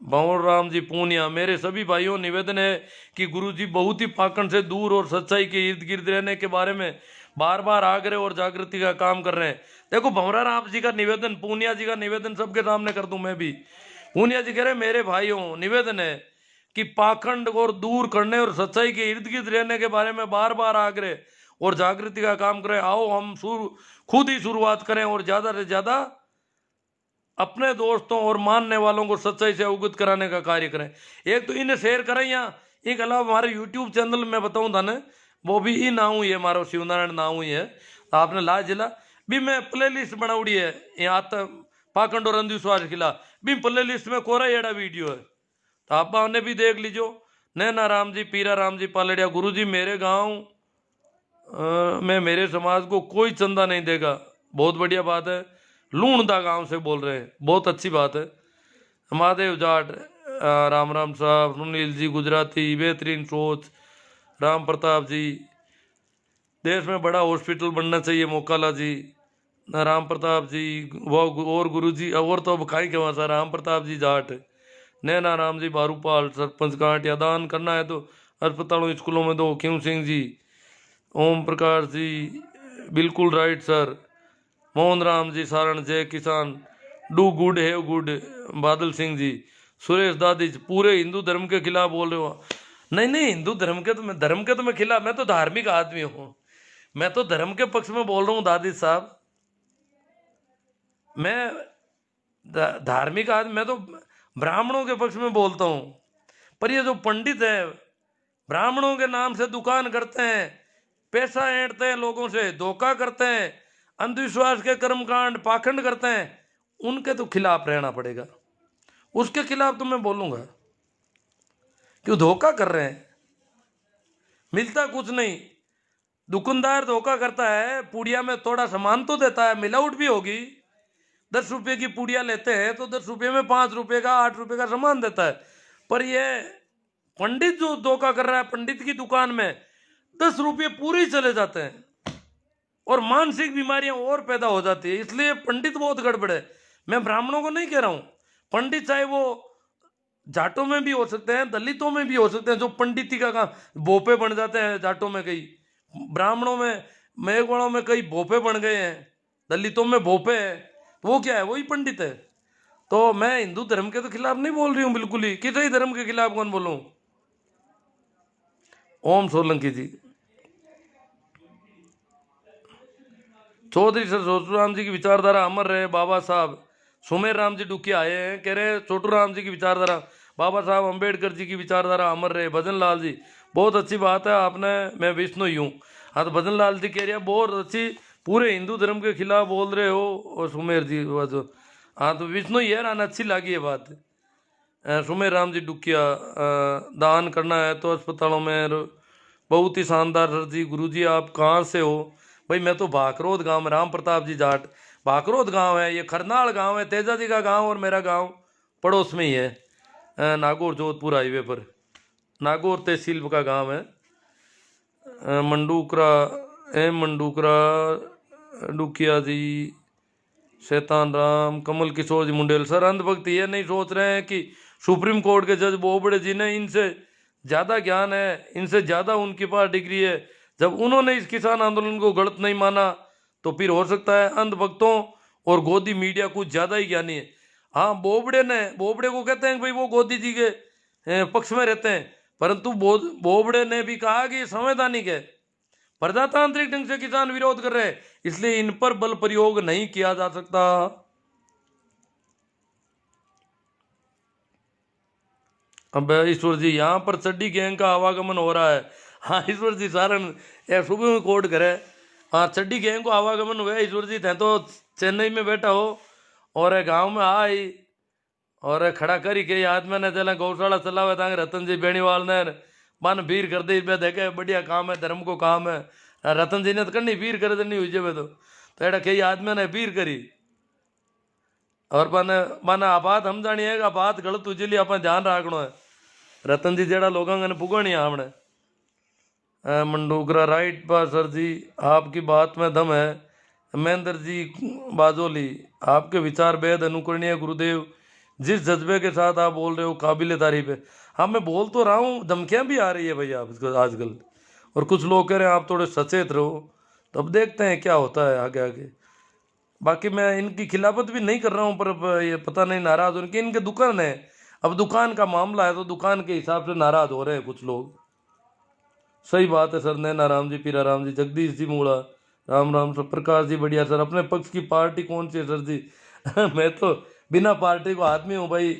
भंवर राम जी पूनिया, मेरे सभी भाइयों निवेदन है कि गुरु जी बहुत ही पाखंड से दूर और सच्चाई के इर्द गिर्द रहने के बारे में बार बार आग्रह और जागृति का काम कर रहे हैं। देखो भंवरा राम जी का निवेदन, पूनिया जी का निवेदन सबके सामने कर दूं मैं भी। पूनिया जी कह रहे मेरे भाइयों निवेदन है कि पाखंड और दूर करने और सच्चाई के इर्द गिर्द रहने के बारे में बार बार आग्रह और जागृति का काम करें। आओ हम खुद ही शुरुआत करें और ज्यादा से ज्यादा अपने दोस्तों और मानने वालों को सच्चाई से अवगत कराने का कार्य करें। एक तो इन्हें शेयर करें, या एक अलावा हमारे यूट्यूब चैनल में बताऊं था ना, वो भी ही नाम हुई है, हमारा शिवनारायण नाम हुई है, तो आपने लाल जिला भी मैं प्ले लिस्ट बनाउड़ी है यहाँ तक पाखंड और अंधविश्वास के खिलाफ भी प्ले लिस्ट में कोरा एड़ा वीडियो है, तो आप ने भी देख लीजिए। नैना राम जी, पीरा राम जी पालड़िया, गुरु जी मेरे गाँव में मेरे समाज को कोई चंदा नहीं देगा, बहुत बढ़िया बात है। लूणदा गांव से बोल रहे हैं, बहुत अच्छी बात है। महादेव जाट, राम राम साहब, सुनील जी गुजराती, बेहतरीन सोच, राम प्रताप जी, देश में बड़ा हॉस्पिटल बनना चाहिए मोकाला जी, राम प्रताप जी, वो और गुरु जी और तो अब खाई के सा राम प्रताप जी जाट, नैना राम जी बारूपाल, सरपंच कांट, या दान करना है तो अस्पतालों स्कूलों में दो, क्यों सिंह जी, ओम प्रकाश जी बिल्कुल राइट सर, मोहन राम जी सारण, जय किसान, डू गुड हैव गुड, बादल सिंह जी, सुरेश दादी जी, पूरे हिंदू धर्म के खिलाफ बोल रहे हो। नहीं नहीं, हिंदू धर्म के तो मैं खिलाफ, मैं तो धार्मिक आदमी हूँ, मैं तो धर्म के पक्ष में बोल रहा हूँ दादी साहब, मैं धार्मिक आदमी, मैं तो ब्राह्मणों के पक्ष में बोलता हूँ। पर ये जो पंडित है ब्राह्मणों के नाम से दुकान करते हैं, पैसा ऐंठते हैं, लोगों से धोखा करते हैं, अंधविश्वास के कर्मकांड पाखंड करते हैं, उनके तो खिलाफ रहना पड़ेगा। उसके खिलाफ तो मैं बोलूंगा, क्यों धोखा कर रहे हैं, मिलता कुछ नहीं। दुकानदार धोखा करता है, पुड़िया में थोड़ा सामान तो देता है, मिलावट भी होगी। 10 रुपये की पुड़िया लेते हैं तो 10 रुपये में 5 रुपये का 8 रुपये का सामान देता है। पर ये पंडित जो धोखा कर रहा है, पंडित की दुकान में 10 रुपये पूरे ही चले जाते हैं और मानसिक बीमारियां और पैदा हो जाती है। इसलिए पंडित बहुत गड़बड़ है। मैं ब्राह्मणों को नहीं कह रहा हूं, पंडित चाहे वो जाटों में भी हो सकते हैं, दलितों में भी हो सकते हैं, जो पंडिती का काम भोपे बन जाते हैं जाटों में, कई ब्राह्मणों में मेघवाड़ों में कई भोपे बन गए हैं, दलितों में भोपे हैं, तो वो क्या है, वही पंडित है। तो मैं हिंदू धर्म के तो खिलाफ नहीं बोल रही हूँ बिल्कुल ही, किसी धर्म के खिलाफ कौन बोलूं। ओम सोलंकी जी, चौधरी सर छोटू राम जी की विचारधारा अमर रहे। बाबा साहब सुमेर राम जी डुकिया आए हैं, कह रहे छोटू राम जी की विचारधारा, बाबा साहब अंबेडकर जी की विचारधारा अमर रहे। भजन लाल जी बहुत अच्छी बात है आपने, मैं विष्णु ही हूँ। हाँ तो भजन लाल जी कह रहे हैं बहुत अच्छी, पूरे हिंदू धर्म के खिलाफ बोल रहे हो। और सुमेर जी हाँ तो विष्णु ही है ना, अच्छी लगी है बात। सुमेर राम जी डुकिया, दान करना है तो अस्पतालों में, बहुत ही शानदार सर जी। गुरु जी आप कहाँ से हो? भाई मैं तो भाकरोद गांव में, राम प्रताप जी जाट, भाकरोद गांव है ये, खरनाल गांव है, तेजा जी का गांव और मेरा गांव पड़ोस में ही है, नागौर जोधपुर हाईवे पर, नागौर तहसील का गांव है। मंडूकरा मंडूकरा डुकिया जी, शैतान राम, कमल किशोर जी मुंडेल। सर अंधभक्त ये नहीं सोच रहे हैं कि सुप्रीम कोर्ट के जज बोबड़े जी ने इनसे ज़्यादा ज्ञान है, इनसे ज़्यादा उनके पास डिग्री है, जब उन्होंने इस किसान आंदोलन को गलत नहीं माना तो फिर हो सकता है अंधभक्तों और गोदी मीडिया कुछ ज़्यादा ही ज्ञानी है। हाँ बोबड़े को कहते हैं कि भाई वो गोदी जी के पक्ष में रहते हैं, परंतु बोबड़े ने भी कहा कि ये संवैधानिक है, प्रजातांत्रिक ढंग से किसान विरोध कर रहे हैं, इसलिए इन पर बल प्रयोग नहीं किया जा सकता। अब ईश्वर जी यहाँ पर चड्डी गैंग का आवागमन हो रहा है। हाँ ईश्वर जी सारण सुबह में कोर्ट करे, हाँ चड्डी गैंग को आवागमन हुआ। ईश्वर जी थे तो चेन्नई में बैठा हो और गांव में आई और खड़ा करी के याद मैंने चला गौशाला चलावे तांगे रतन जी बेणीवाल ने मन भीड़ कर दी पे, देखे बढ़िया काम है, धर्म को काम है। रतन जी ने तो करनी भीड़ कर देनी हुई जब तो एड़ा कई आदमी ने भीड़ करी और मन बात हम जानिएगा, बात गलत उजली अपन ध्यान रखना है। रतन जी जेड़ा लोगों ने पुगनी है हमने। मंडूकरा राइट बा सर जी, आपकी बात में दम है। महेंद्र जी बाजोली, आपके विचार बेहद अनुकरणीय गुरुदेव, जिस जज्बे के साथ आप बोल रहे हो काबिल तारीफ है। हाँ मैं बोल तो रहा हूँ, धमकियाँ भी आ रही है भैया आपको आजकल, और कुछ लोग कह रहे हैं आप थोड़े सचेत रहो। तो अब देखते हैं क्या होता है आगे आगे। बाकी मैं इनकी खिलाफत भी नहीं कर रहा हूँ, पर अब ये पता नहीं नाराज हो कि इनके दुकान है, अब दुकान का मामला है तो दुकान के हिसाब से नाराज हो रहे हैं कुछ लोग। सही बात है सर। नैना राम जी, पीरा राम जी, जगदीश जी मूड़ा, राम राम सर, प्रकाश जी बढ़िया सर। अपने पक्ष की पार्टी कौन सी है सर जी? मैं तो बिना पार्टी को आदमी हूँ भाई।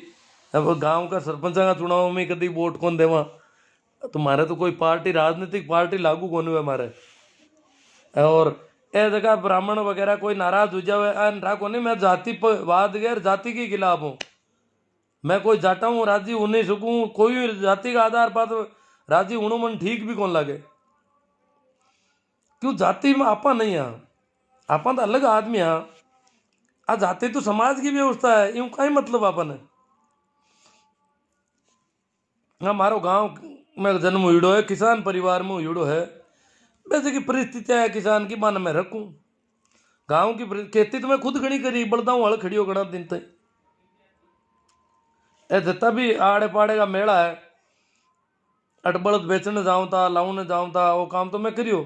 अब गांव का सरपंच का चुनाव में कभी वोट कौन देवा, तुम्हारे तो कोई पार्टी राजनीतिक पार्टी लागू कौन हुआ हमारे। और ए जगह ब्राह्मण वगैरह कोई नाराज हो जावे राखो नहीं, मैं जातिवाद गैर जाति के खिलाफ हूँ। मैं कोई जाटा हूँ राजी हो नहीं सकूँ, कोई भी जाति का आधार पर राजी होनो मन ठीक भी कौन लगे। क्यों जाति में आपा नहीं है, आपा तो अलग आदमी है। आ जाति तो समाज की व्यवस्था है, यूं कहीं मतलब आपन है। हमारो गांव में जन्म हुईड़ो है, किसान परिवार में हुईड़ो है। वैसे की परिस्थितियां है किसान की, मन में रखूं। गांव की खेती तो मैं खुद घनी करी, बलदा हूँ हल खड़ी हो गणा दिन तक। ए जितना भी आड़े पाड़े का मेला है, अट बलद बेचने जाऊं था, लाऊने जाऊं था, वो काम तो मैं करियो।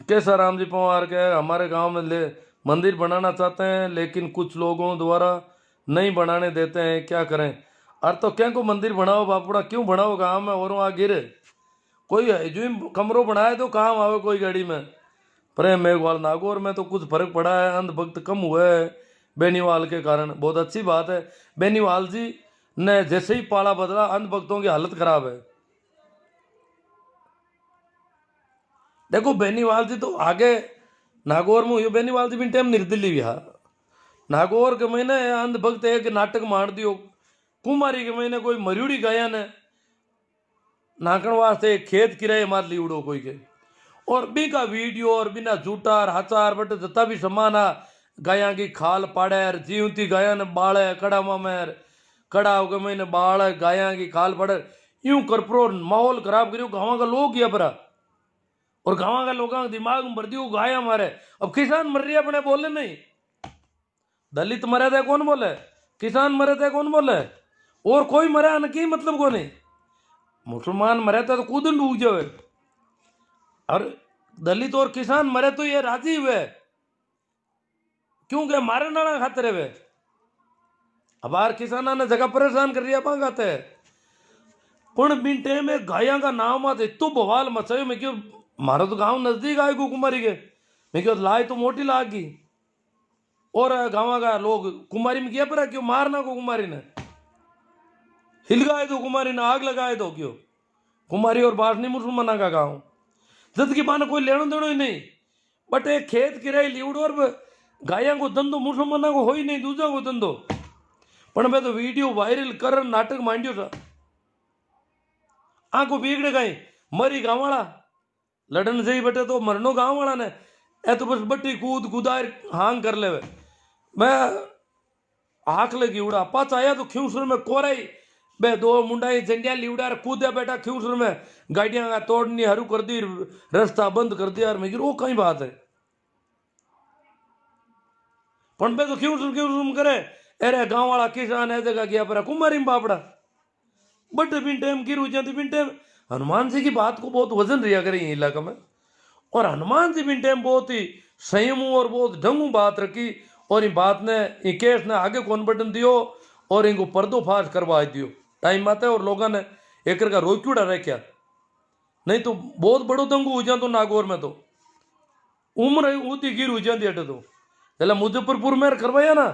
कैसा राम जी पवार के हमारे गांव में ले मंदिर बनाना चाहते हैं, लेकिन कुछ लोगों द्वारा नहीं बनाने देते हैं, क्या करें? अरे तो क्या को मंदिर बनाओ बापुड़ा, क्यों बनाओ गांव में और वहां गिरे? कोई जो कमरों बनाए तो काम आवे कोई गाड़ी में। प्रेम मेघवाल नागौर में तो कुछ फर्क पड़ा है, अंधभक्त कम हुए है बेनीवाल के कारण। बहुत अच्छी बात है। बेनीवाल जी ने जैसे ही पाला बदला, अंधभक्तों की हालत खराब है। देखो बेनीवाल जी तो आगे नागौर में हुई, बेनीवाल जी भी टाइम निर्दलीय भी हा। नागौर के महीने अंधभक्त एक नाटक मार दियो, कुमारी के महीने कोई मरियोड़ी गाया ने नाकण वास्ते खेत किराए मार ली उड़ो कोई के, और बी का वीडियो और बिना झूठार हाचार बट जता भी समान आ गाया की खाल पाड़े, जीवती गाया ने बाड़े कड़ा में कड़ा के महीने बाड़ गाया की खाल पड़े, यूं करप्रो माहौल खराब करियो गाँव का लोग या परा। और गाँव का लोगों का दिमाग में भर दियो गाया मारे। अब किसान मर रही है अपने बोले नहीं, दलित मरे थे कौन बोले, किसान मरे थे कौन बोले, और कोई मरे अनकी मतलब को नहीं। मुसलमान मरे थे तो कूद डूब जाए, और दलित और किसान मरे तो ये राजी हुए, क्योंकि मारे नाना खाते रहे। अब आर किसाना ने जगह परेशान कर दिया पाते है। पण बिंटे में गाया का नाम आते तो बवाल मचायो। मैं क्यों, मारो तो गांव नजदीक आए कुमारी के, मैं क्यों लाए तो मोटी लाग गई। और गाँव का लोग कुमारी में किया पर क्यों मारना को, कुमारी ने हिलगाए दो, कुमारी ने आग लगाए दो क्यों। कुमारी और बासनी मुसलमाना का गाँव, जद की माने कोई लेनो देनो ही नहीं। बट एक खेत किराए लीवड़ो और गाया को धंधो मुसलमाना को हो ही नहीं, दूसरा को धंधो। पण मैं तो वीडियो वायरल कर नाटक मांडियो था, आंखो बिगड़ गई। मरी गाँव वाला लड़न से ही बटे तो मरनो गाँव वाला ने, ए तो बस बट्टी कूद कुदार हांग कर ले। मैं आंख लगी उड़ा पाच आया तो ख्यूसर में कोराई बे दो मुंडा झंडिया लिवड़ा कूदे बेटा ख्यूसर में, गाड़ियां का तोड़नी हरू कर दी, रास्ता बंद कर दिया। मैं वो कहीं बात है, पण बे तो ख्यूसर ख्यूसर करे। अरे गांव वाला किसान है जगह गया पर कुमारी में बापड़ा बट बिन टाइम की रुझाती बिन टाइम। हनुमान जी की बात को बहुत वजन रिया करें इलाका में, और हनुमान जी बिन टाइम बहुत ही संयम और बहुत ढंगू बात रखी, और इन बात ने इन केस ने आगे कौन बटन दियो और इनको पर्दोफाश करवा दियो टाइम आते। और लोगों ने एक का रोक्यूड़ा रह क्या, नहीं तो बहुत बड़ो दंगू हो जातो नागौर में। तो उम्र ऊती गिर हो जाती अटे तो पहले मुजफ्फरपुर में करवाया ना,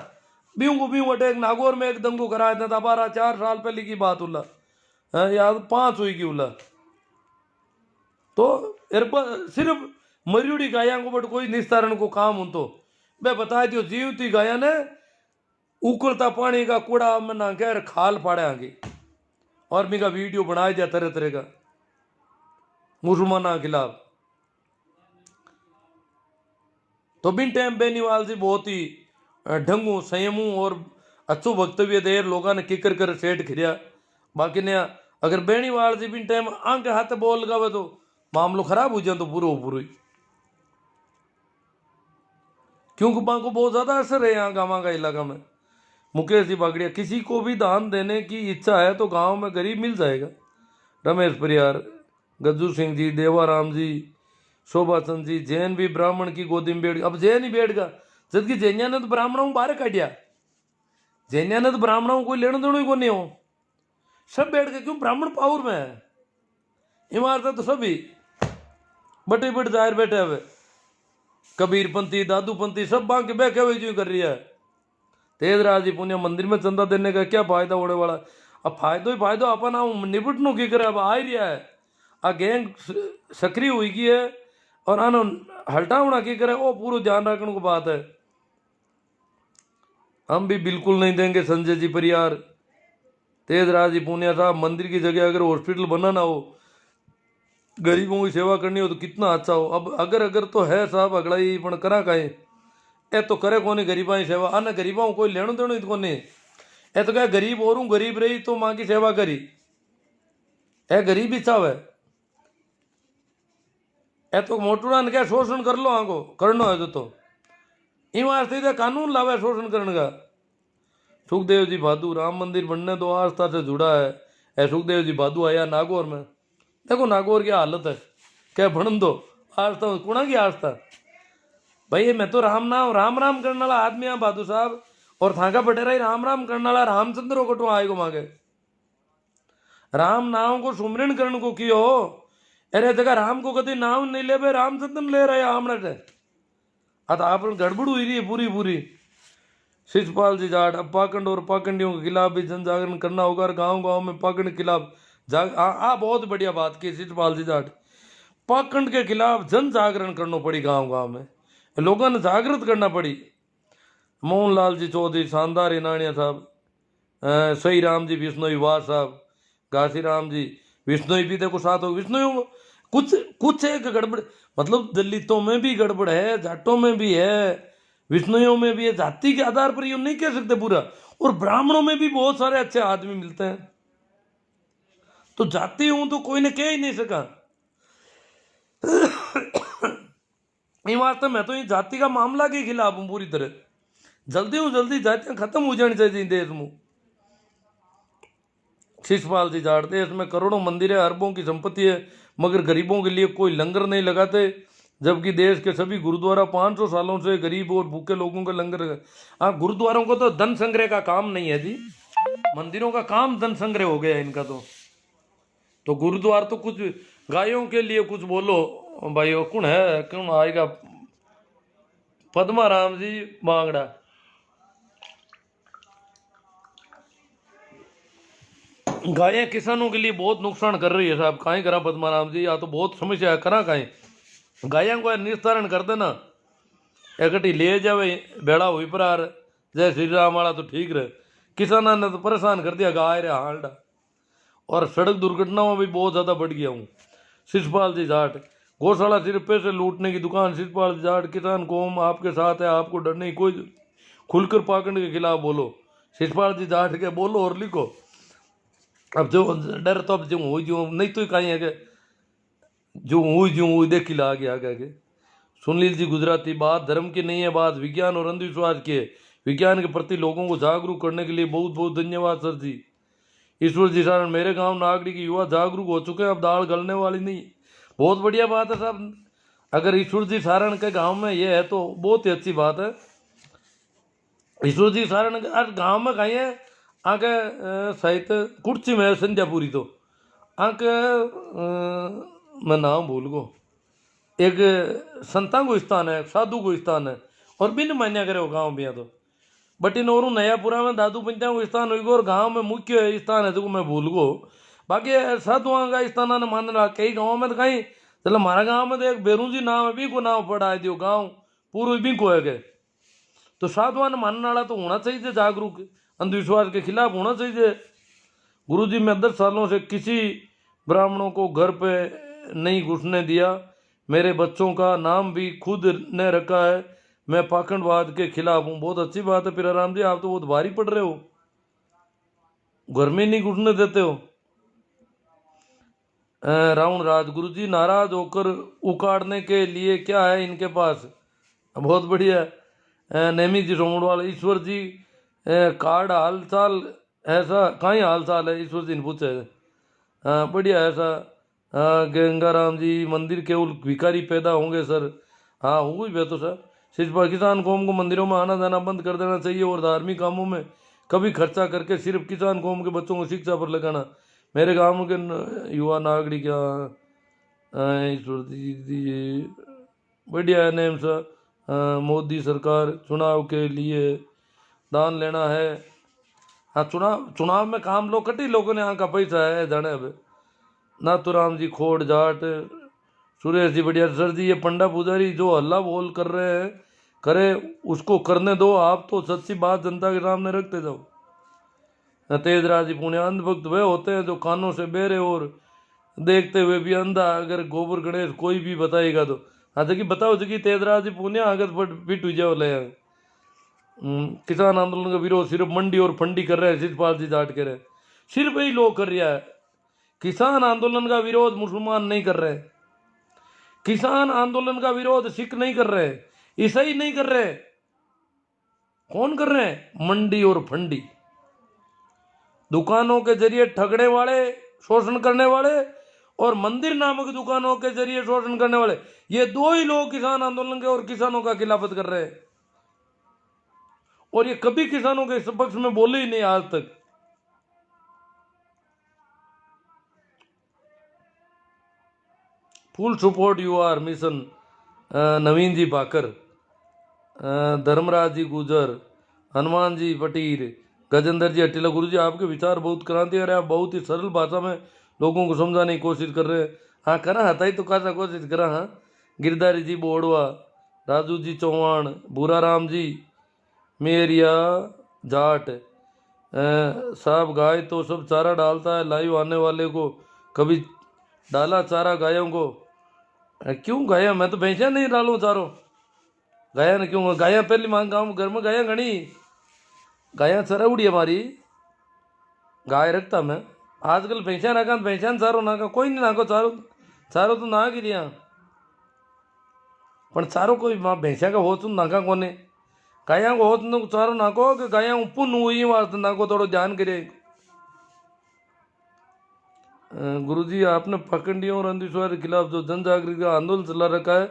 बीऊ को बीऊ अटे नागौर में एक दंगू कराया था, दोबारा 4 साल पहले की बात उल्ला या 5 हुई की उल्ला। तो सिर्फ मरियोड़ी गाया को बट कोई निस्तारण को काम हूं तो मैं बता दियो, जीवती गाया ने उकलता पानी का कूड़ा में ना कह खाल पाड़े आगे, और मेरा वीडियो बनाया दिया तरह तरह का मुसलमाना के खिलाफ। तो बिन टाइम बेनीवाल जी बहुत ही ढंगू संयमू और अच्छो वक्तव्य देर लोगों ने किकर कर सेठ खिरिया। बाकी ने अगर बेनीवाल जी बिन टाइम आंख हाथ बोल लगावे तो मामलो खराब हो जाए तो पूरा पूरा ही। क्योंकि वहाँ को बहुत ज़्यादा असर है यहाँ गाँव का इलाका में। मुकेश जी बागड़िया, किसी को भी दान देने की इच्छा है तो गांव में गरीब मिल जाएगा। रमेश परियार, गज्जू सिंह जी, देवाराम जी, शोभा चंद जी, जैन भी ब्राह्मण की गोदी में बैठ, अब जैन ही बैठ गया, जबकि जैनिया ने तो ब्राह्मणों को बाहर काटिया। जैनिया ने तो ब्राह्मणों को लेने देने को नहीं हो, सब बैठ गए, क्यों? ब्राह्मण पावर में है, इमारत तो सभी बटे बट जाहिर बैठे हुए, कबीरपंथी दादूपंथी सब बांके बैठे हुए जो कर रही है। तेजराज जी पुण्य मंदिर में चंदा देने का क्या फायदा होने वाला? अब फायदो ही फायदो अपन निपटनो की करे, अब आ ही रहा है, आ गैंग सक्रिय हुई की है और आनो हल्टावना की करे, वो पूरा ध्यान रखने को बात है। हम भी बिल्कुल नहीं देंगे संजय जी परियार। तेजराज जी पुण्य साहब, मंदिर की जगह अगर हॉस्पिटल बनाना हो, गरीबों की सेवा करनी हो तो कितना अच्छा हो। अब अगर अगर तो है साहब अगला ही पण करा काहे, ए तो करे कोनी गरीबा की सेवा, आने गरीबा कोई लेनो देनो ही कोनी। ए तो क्या गरीब और गरीब रही तो माँ की सेवा करी, ए गरीब ही चावे, ए तो मोटूड़ा ने क्या शोषण कर लो आगो करनो है तो इन कानून लावे शोषण करने का। सुखदेव जी भादू, राम मंदिर बनने दो, आस्था से जुड़ा है। ए सुखदेव जी भादू आया नागौर में, देखो नागौर की हालत है, क्या बनन दो आस्था, कुणा की आस्था भाई। मैं तो राम नाम राम राम करने वाला आदमी हाँ भादू साहब, और थाका बटेरा ही राम राम करने वाला रामचंद्र कटो आएगो मांगे, राम नाम को सुमरण करने को कियो। अरे जगह राम को कभी नाम नहीं ले भाई, रामचंद्र ले रहे आमने से, अत आप गड़बड़ हुई रही है पूरी पूरी। शिषपाल जी जाट, अब पाखंड और पाखंडियों के खिलाफ भी जन जागरण करना होगा, और गांव गांव में पाखंड के खिलाफ बहुत बढ़िया बात की शिषपाल जी जाट, पाखंड के खिलाफ जन जागरण करना पड़ी, गांव गांव में लोगों ने जागृत करना पड़ी। मोहनलाल जी चौधरी, शानदार इनानिया साहब, सही राम जी विष्णोई वाह साहब, घासी राम जी विष्णोई भी देखो साथ हो, विष्णोई कुछ कुछ एक गड़बड़, मतलब दलितों में भी गड़बड़ है, जाटों में भी है, विष्णुओं में भी है, जाति के आधार पर ये नहीं कह सकते पूरा। और ब्राह्मणों में भी बहुत सारे अच्छे आदमी मिलते हैं, तो जाति हूं तो कोई ने कह ही नहीं सका। ये वास्तव में तो ये जाति का मामला के खिलाफ हूं पूरी तरह, जल्दी जातियां खत्म हो जानी चाहिए देश में। शिषपाल जी जाट, देश में करोड़ों मंदिर है, अरबों की संपत्ति है, मगर गरीबों के लिए कोई लंगर नहीं लगाते, जबकि देश के सभी गुरुद्वारा 500 सालों से गरीब और भूखे लोगों का लंगर। हाँ, गुरुद्वारों को तो धन संग्रह का काम नहीं है जी, मंदिरों का काम धन संग्रह हो गया इनका तो गुरुद्वार तो कुछ गायों के लिए कुछ बोलो भाई, कौन है कौन आएगा? पद्मा राम जी मांगड़ा, गायें किसानों के लिए बहुत नुकसान कर रही है साहब, काहे करा पद्मा राम जी, या तो बहुत समस्या है, करा काहे गायों को निस्तारण कर देना, इकट्ठी ले जावे बेड़ा हुई पर जय श्री राम वाला तो ठीक रहे, किसानों ने तो परेशान कर दिया गाय रे हालडा, और सड़क दुर्घटनाओं में भी बहुत ज़्यादा बढ़ गया हूँ। शिषपाल जी जाट, गौशाला सिर्फ पैसे लूटने की दुकान। शिषपाल जी जाट, किसान कौम आपके साथ है, आपको डर नहीं कोई, खुलकर पाखंड के खिलाफ बोलो। शिषपाल जी जाट के बोलो और लिखो, अब जो डर तो अब जो नहीं तो कहीं है कि जो हुई देखी ला आगे। सुनील जी गुजराती, बात धर्म की नहीं है, बात विज्ञान और अंधविश्वास की है, विज्ञान के प्रति लोगों को जागरूक करने के लिए बहुत बहुत धन्यवाद सर जी। ईश्वर जी सारण, मेरे गांव नागड़ी की युवा जागरूक हो चुके हैं, अब दाल गलने वाली नहीं। बहुत बढ़िया बात है साहब, अगर ईश्वर जी सारण के गांव में ये है तो बहुत ही अच्छी बात है। ईश्वर जी सारण गांव में कहीं है आके साहित्य कुर्सी में संध्यापुरी, तो आके मैं नाम भूल गो, एक संता को स्थान है, साधु को स्थान है, और बिन मान्या करे वो गाँव भी तो बट इन और नयापुरा में दादू पंचा को स्थान होगी, और गाँव में मुख्य स्थान है जो मैं भूल गो, बाकी साधुआ का स्थान ने मान रहा। कई गाँव में तो कहीं चलो हमारा गाँव में तो एक बेरू जी नाम है, भी को नाम पड़ा है, दियो गाँव पूर्व भी को है गए, तो साधुआ ने मानने वाला तो होना चाहिए जागरूक, अंधविश्वास के खिलाफ होना चाहिए। गुरु जी, मैं 10 सालों से किसी ब्राह्मणों को घर पे नहीं घुसने दिया, मेरे बच्चों का नाम भी खुद ने रखा है, मैं पाखंडवाद के खिलाफ हूँ। बहुत अच्छी बात है फिर राम जी, आप तो बहुत भारी पड़ रहे हो, घर में नहीं घुसने देते हो। रावण राज, गुरु जी नाराज होकर उखाड़ने के लिए क्या है इनके पास? बहुत बढ़िया, नेमी जी रोमड़वाल, ईश्वर जी कार्ड हाल चाल ऐसा कहीं हाल चाल है, ईश्वर जी ने पूछे। हाँ बढ़िया ऐसा। हाँ गंगाराम जी, मंदिर केवल भिखारी पैदा होंगे सर? हाँ हो भी तो सर। सिर्फ किसान कौम को मंदिरों में आना जाना बंद कर देना चाहिए और धार्मिक कामों में कभी खर्चा करके सिर्फ किसान कौम के बच्चों को शिक्षा पर लगाना। मेरे गांव के युवा नागरिक यहाँ ईश्वर जी बढ़िया है नेम सर। मोदी सरकार चुनाव के लिए दान लेना है। हाँ चुनाव चुनाव में काम लो कटी लोगों ने यहाँ का पैसा है जाने अब। नाथुराम जी खोड़ जाट, सुरेश जी बढ़िया। सर जी ये पंडा पुजारी जो हल्ला बोल कर रहे हैं करे उसको करने दो, आप तो सच्ची बात जनता के सामने रखते जाओ। तेजराज जी पुण्य, अंधभक्त वे होते हैं जो कानों से बेरे और देखते हुए भी अंधा। अगर गोबर गणेश कोई भी बताएगा तो हाँ जगी बताओ जगी तेजराज जी पुण्य अगर फिट हुई जाओ ले। किसान आंदोलन का विरोध सिर्फ मंडी और फंडी कर रहे हैं, शिषपाल जी जाट कह रहे हैं। सिर्फ यही लोग कर रहा है। किसान आंदोलन का विरोध मुसलमान नहीं कर रहे, किसान आंदोलन का विरोध सिख नहीं कर रहे, ईसाई नहीं कर रहे, कौन कर रहे हैं? मंडी और फंडी, दुकानों के जरिए ठगने वाले, शोषण करने वाले, और मंदिर नामक दुकानों के जरिए शोषण करने वाले, ये दो ही लोग किसान आंदोलन के और किसानों का खिलाफत कर रहे हैं। और ये कभी किसानों के पक्ष में बोले ही नहीं आज तक। Full support you are mission Naveen ji Bhakar, Dharmraj ji Gujar, Hanuman जी पटीर, गजेंद्र जी हटीला। गुरु जी आपके विचार बहुत क्रांतिकारी, आप बहुत ही सरल भाषा में लोगों को समझाने की कोशिश कर रहे हैं। हाँ करा हता ही तो कैसा कोशिश करा। हाँ गिरधारी जी बोड़वा, राजू जी चौहान, भूराराम जी मेरिया जाट साहब, गाय तो सब चारा डालता है, लाइव आने वाले को कभी डाला चारा गायों को? क्यों गाया? मैं तो भैंसिया नहीं डालूं चारों। गाया ने क्यों? गाया पहली मांग गाँव घर में गाया घनी, गाया चराउड़ी हमारी, गाय रखता मैं। आजकल भैंसिया नाका भैंसिया चारो नाका कोई नहीं नाको चारो, चारो तो ना गिरी यहाँ पण चारो कोई माँ भैंसिया का हो तुम नाका कोने, गाया को हो तुम चारो नाको कि गाया पुन हुई वास्ते नाको, थोड़ा ध्यान करे। गुरुजी आपने पाखंडियों और अंधविश्वास के खिलाफ जो जन जागृति का आंदोलन चला रखा है,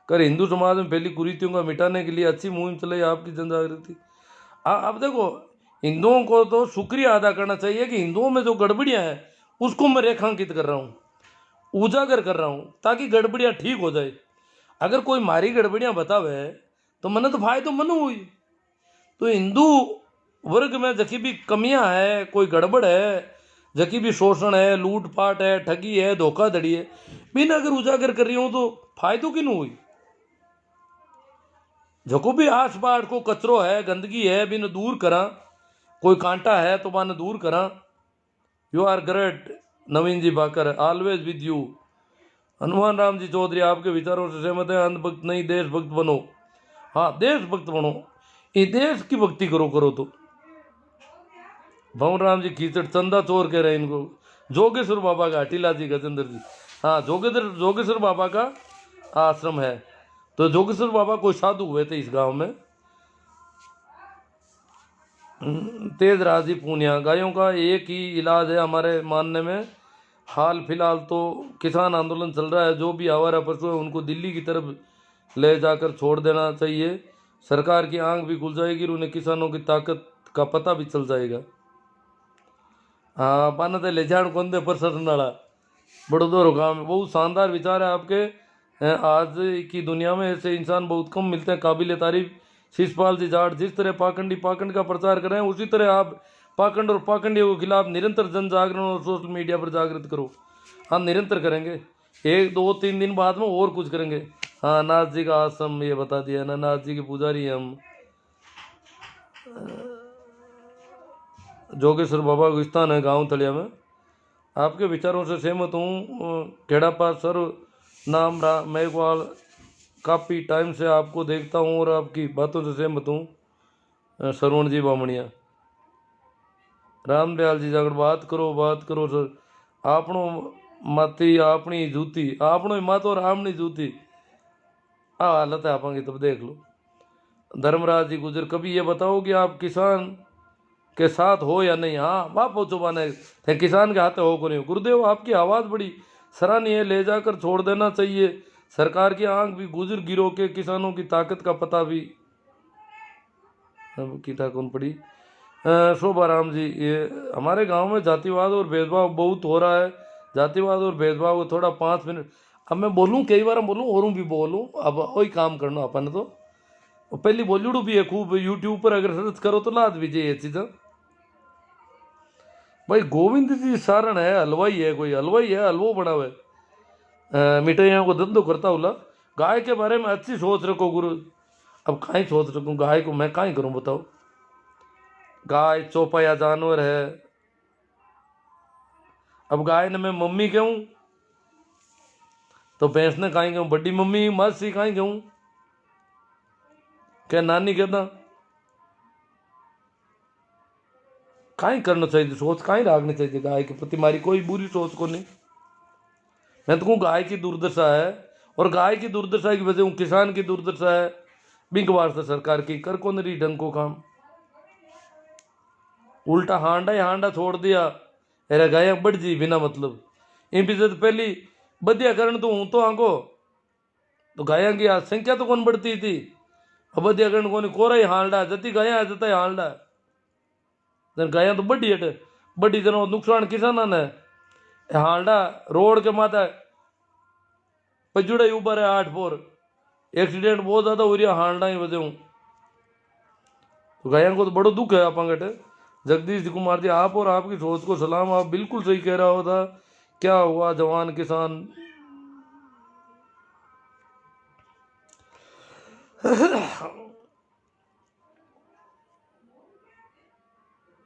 कर हिंदू समाज में फैली कुरीतियों का मिटाने के लिए अच्छी मुहिम चलाई आपकी जन जागृति। अब देखो हिंदुओं को तो शुक्रिया अदा करना चाहिए कि हिंदुओं में जो गड़बड़ियां हैं उसको मैं रेखांकित कर रहा हूँ, उजागर कर रहा हूँ, ताकि गड़बड़ियां ठीक हो जाए। अगर कोई मारी गड़बड़ियां बतावे तो मैंने तो फायदो मनु हुई। तो हिंदू वर्ग में जकी भी कमियां है, कोई गड़बड़ है, जकी भी शोषण है, लूटपाट है, ठगी है, धोखाधड़ी है, बिना अगर उजागर कर रही हूं तो फायदो किन हुई। जको भी आस पास को कचरो है, गंदगी है, बिन दूर करा, कोई कांटा है तो माने दूर करा। You are great Naveen ji Bhakar, always with you. Hanuman Ram ji Chaudhary आपके विचारों से सहमत है, अंधभक्त नहीं देशभक्त बनो। हाँ देशभक्त बनो, ये देश की भक्ति करो तो। भवन राम जी कीचड़ चंदा चोर कह रहे हैं इनको। जोगेश्वर बाबा का, हटीला जी गजेंद्र जी, हाँ जोगेश्वर बाबा का आश्रम है। तो जोगेश्वर बाबा कोई साधु हुए थे इस गांव में। तेज राजी पूनिया, गायों का एक ही इलाज है हमारे मानने में। हाल फिलहाल तो किसान आंदोलन चल रहा है, जो भी आवारा पशु है उनको दिल्ली की तरफ ले जाकर छोड़ देना चाहिए। सरकार की आंख भी खुल जाएगी और उन्हें किसानों की ताकत का पता भी चल जाएगा। हाँ पाना तो ले जान कौन दे प्रशासन वाला बड़ोदर काम, बहुत शानदार विचार है आपके। आज की दुनिया में ऐसे इंसान बहुत कम मिलते हैं, काबिल तारीफ। शिषपाल जी जाट, जिस तरह पाखंड का प्रचार कर रहे हैं उसी तरह आप पाखंड और पाखंडियों के खिलाफ निरंतर जन जागरण और सोशल मीडिया पर जागृत करो। हम निरंतर करेंगे, 1-2-3 दिन बाद में और कुछ करेंगे। हाँ नाथ जी का आश्रम ये बता दिया ना, नाथ जी के पुजारी हैं हम। जोगेश्वर बाबा को स्थान है गांव तलिया में। आपके विचारों से सहमत हूँ। खेड़ापा सर नाम मेघवाल, काफ़ी टाइम से आपको देखता हूँ और आपकी बातों से सहमत हूँ। श्रवण जी बामणिया, रामदयाल जी जाकर बात करो सर। आपनो माती अपनी जूती, आपनो ही मात और आपनी जूती, आ हालत है आपकी, तब देख लो। धर्मराज जी गुजर, कभी ये बताओ कि आप किसान के साथ हो या नहीं। हाँ बाप हो चुबाने थे, किसान के हाथ हो को नहीं। गुरुदेव आपकी आवाज़ बड़ी सराहनीय है, ले जाकर छोड़ देना चाहिए। सरकार की आंख भी गुजर गिरो के किसानों की ताकत का पता भी। अब गीता कौन पड़ी? शोभा राम जी, ये हमारे गांव में जातिवाद और भेदभाव बहुत हो रहा है। जातिवाद और भेदभाव को थोड़ा 5 मिनट अब मैं बोलूं, कई बार बोलूं और भी बोलूं। अब वही काम करना अपन तो पहली बॉलीवुड भी है खूब, यूट्यूब पर अगर सर्च करो तो लाद भी ये चीज़ें। भाई गोविंद जी सारण है, हलवाई है, कोई हलवाई है, हलवो बनावे, मिठाइयों को धंधो करता हुआ। गाय के बारे में अच्छी सोच रखो गुरु। अब कहीं सोच रखूँ गाय को मैं कहीं करूँ बताओ? गाय चौपाया जानवर है। अब गाय ने मैं मम्मी कहूँ तो भैंस ने कहीं कहूँ बड़ी मम्मी, मासी कहीं कहूँ, क्या नानी कहता। कहीं करना चाहिए, सोच कहीं रखनी चाहिए गाय के प्रति। हमारी कोई बुरी सोच को नहीं। मैं तो कहूँ गाय की दुर्दशा है, और गाय की दुर्दशा की वजह किसान की दुर्दशा है। बिंक वास्ते सरकार की कर को नहीं ढंग को काम, उल्टा हांडा ही हांडा छोड़ दिया। अरे गाय बढ़ जी बिना मतलब इन पीछे तो पहली बदिया करण तो हूं तो आंको तो गाया की संख्या तो कौन बढ़ती थी। अब बदिया करण को कोरा ही हालडा जती गाया जता ही हालडा। गाया तो बड़ी हट बड़ी जनो नुकसान किसाना ने। हालडा रोड के माथा पजुड़ा ही ऊपर है 8 फोर, एक्सीडेंट बहुत ज्यादा हो रहा हालडा ही वजह। तो गाया को तो बड़ो दुख है आप गट। जगदीश कुमार जी, आप और आपकी सोच को सलाम, आप बिल्कुल सही कह रहा होता। क्या हुआ जवान किसान।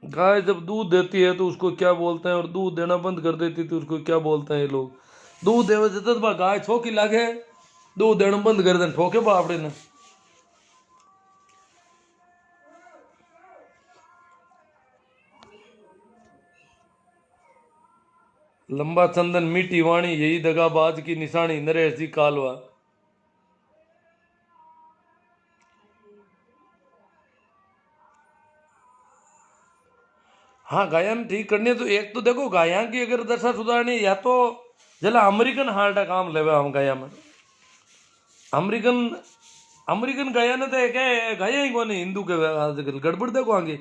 गाय जब दूध देती है तो उसको क्या बोलते हैं, और दूध देना बंद कर देती तो उसको क्या बोलते हैं ये लोग? दूध देवे जत बा गाय छोकी लागे, दूध देना बंद कर दे ठोके बापड़े ने। लंबा चंदन मीठी वाणी, यही दगाबाज की निशानी, नरेश जी कालवा। हाँ गायन ठीक करनी है तो एक तो देखो गाया की अगर दशा सुधारनी, या तो जला अमेरिकन हार्टा काम लेवे हम गाया में। अमेरिकन अमेरिकन गाया ने तो एक गाया ही कौन हिंदू के आजकल गड़बड़ देखो आगे।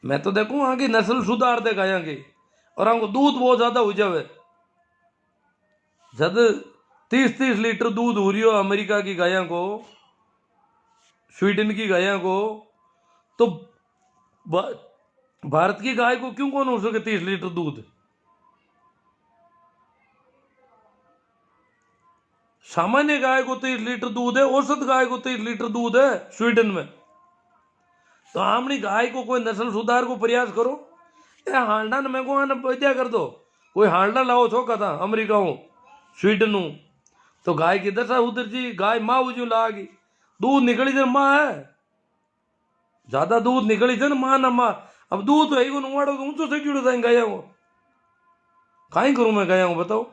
मैं तो देखूं आगे नस्ल सुधार दे गाया की, और हमको दूध बहुत ज्यादा हो जावे। जब 30-30 लीटर दूध हो रही हो अमेरिका की गाया को, स्वीडन की गाया को, तो भारत की गाय को क्यों कौन हो सके 30 लीटर दूध? सामान्य गाय को 30 लीटर दूध है, औसत गाय को 30 लीटर दूध है स्वीडन में। तो हमनी गाय को कोई नस्ल सुधार को प्रयास करो। हांडा ने मैं को आना पैदा कर दो, कोई हांडा लाओ छोका था अमेरिका हो स्वीडन हो, तो गाय की दशा उधर जी। गाय माँ उजू लागी, दूध निकली जन माँ है, ज्यादा दूध निकली जन माँ ना माँ। अब दूध तो है नुआड़ो तो ऊंचो से जुड़ो था गाया को, कहीं करूं मैं गाया को बताओ?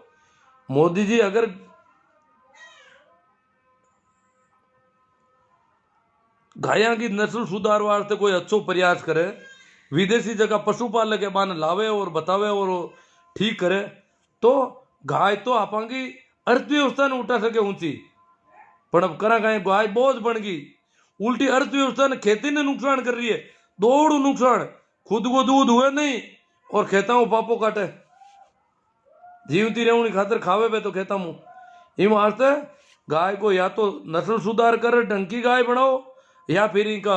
मोदी जी अगर गाया की नस्ल सुधार वास्ते कोई अच्छो प्रयास करे, विदेशी जगह पशुपालक के बाने लावे और बतावे और ठीक करे, तो गाय तो आपांगी अर्थव्यवस्था ने उठा सके ऊंची। पर अब करा गाय गाय बोझ बन गई, उल्टी अर्थव्यवस्था ने खेती ने नुकसान कर रही है। दौड़ू नुकसान, खुद को दूध हुए नहीं और खेता हूं पापो काटे। जीवती रहूं खातर खावे पे तो खेता हूं। इन वास्ते गाय को या तो नस्ल सुधार कर ढंग की गाय बनाओ, या फिर इनका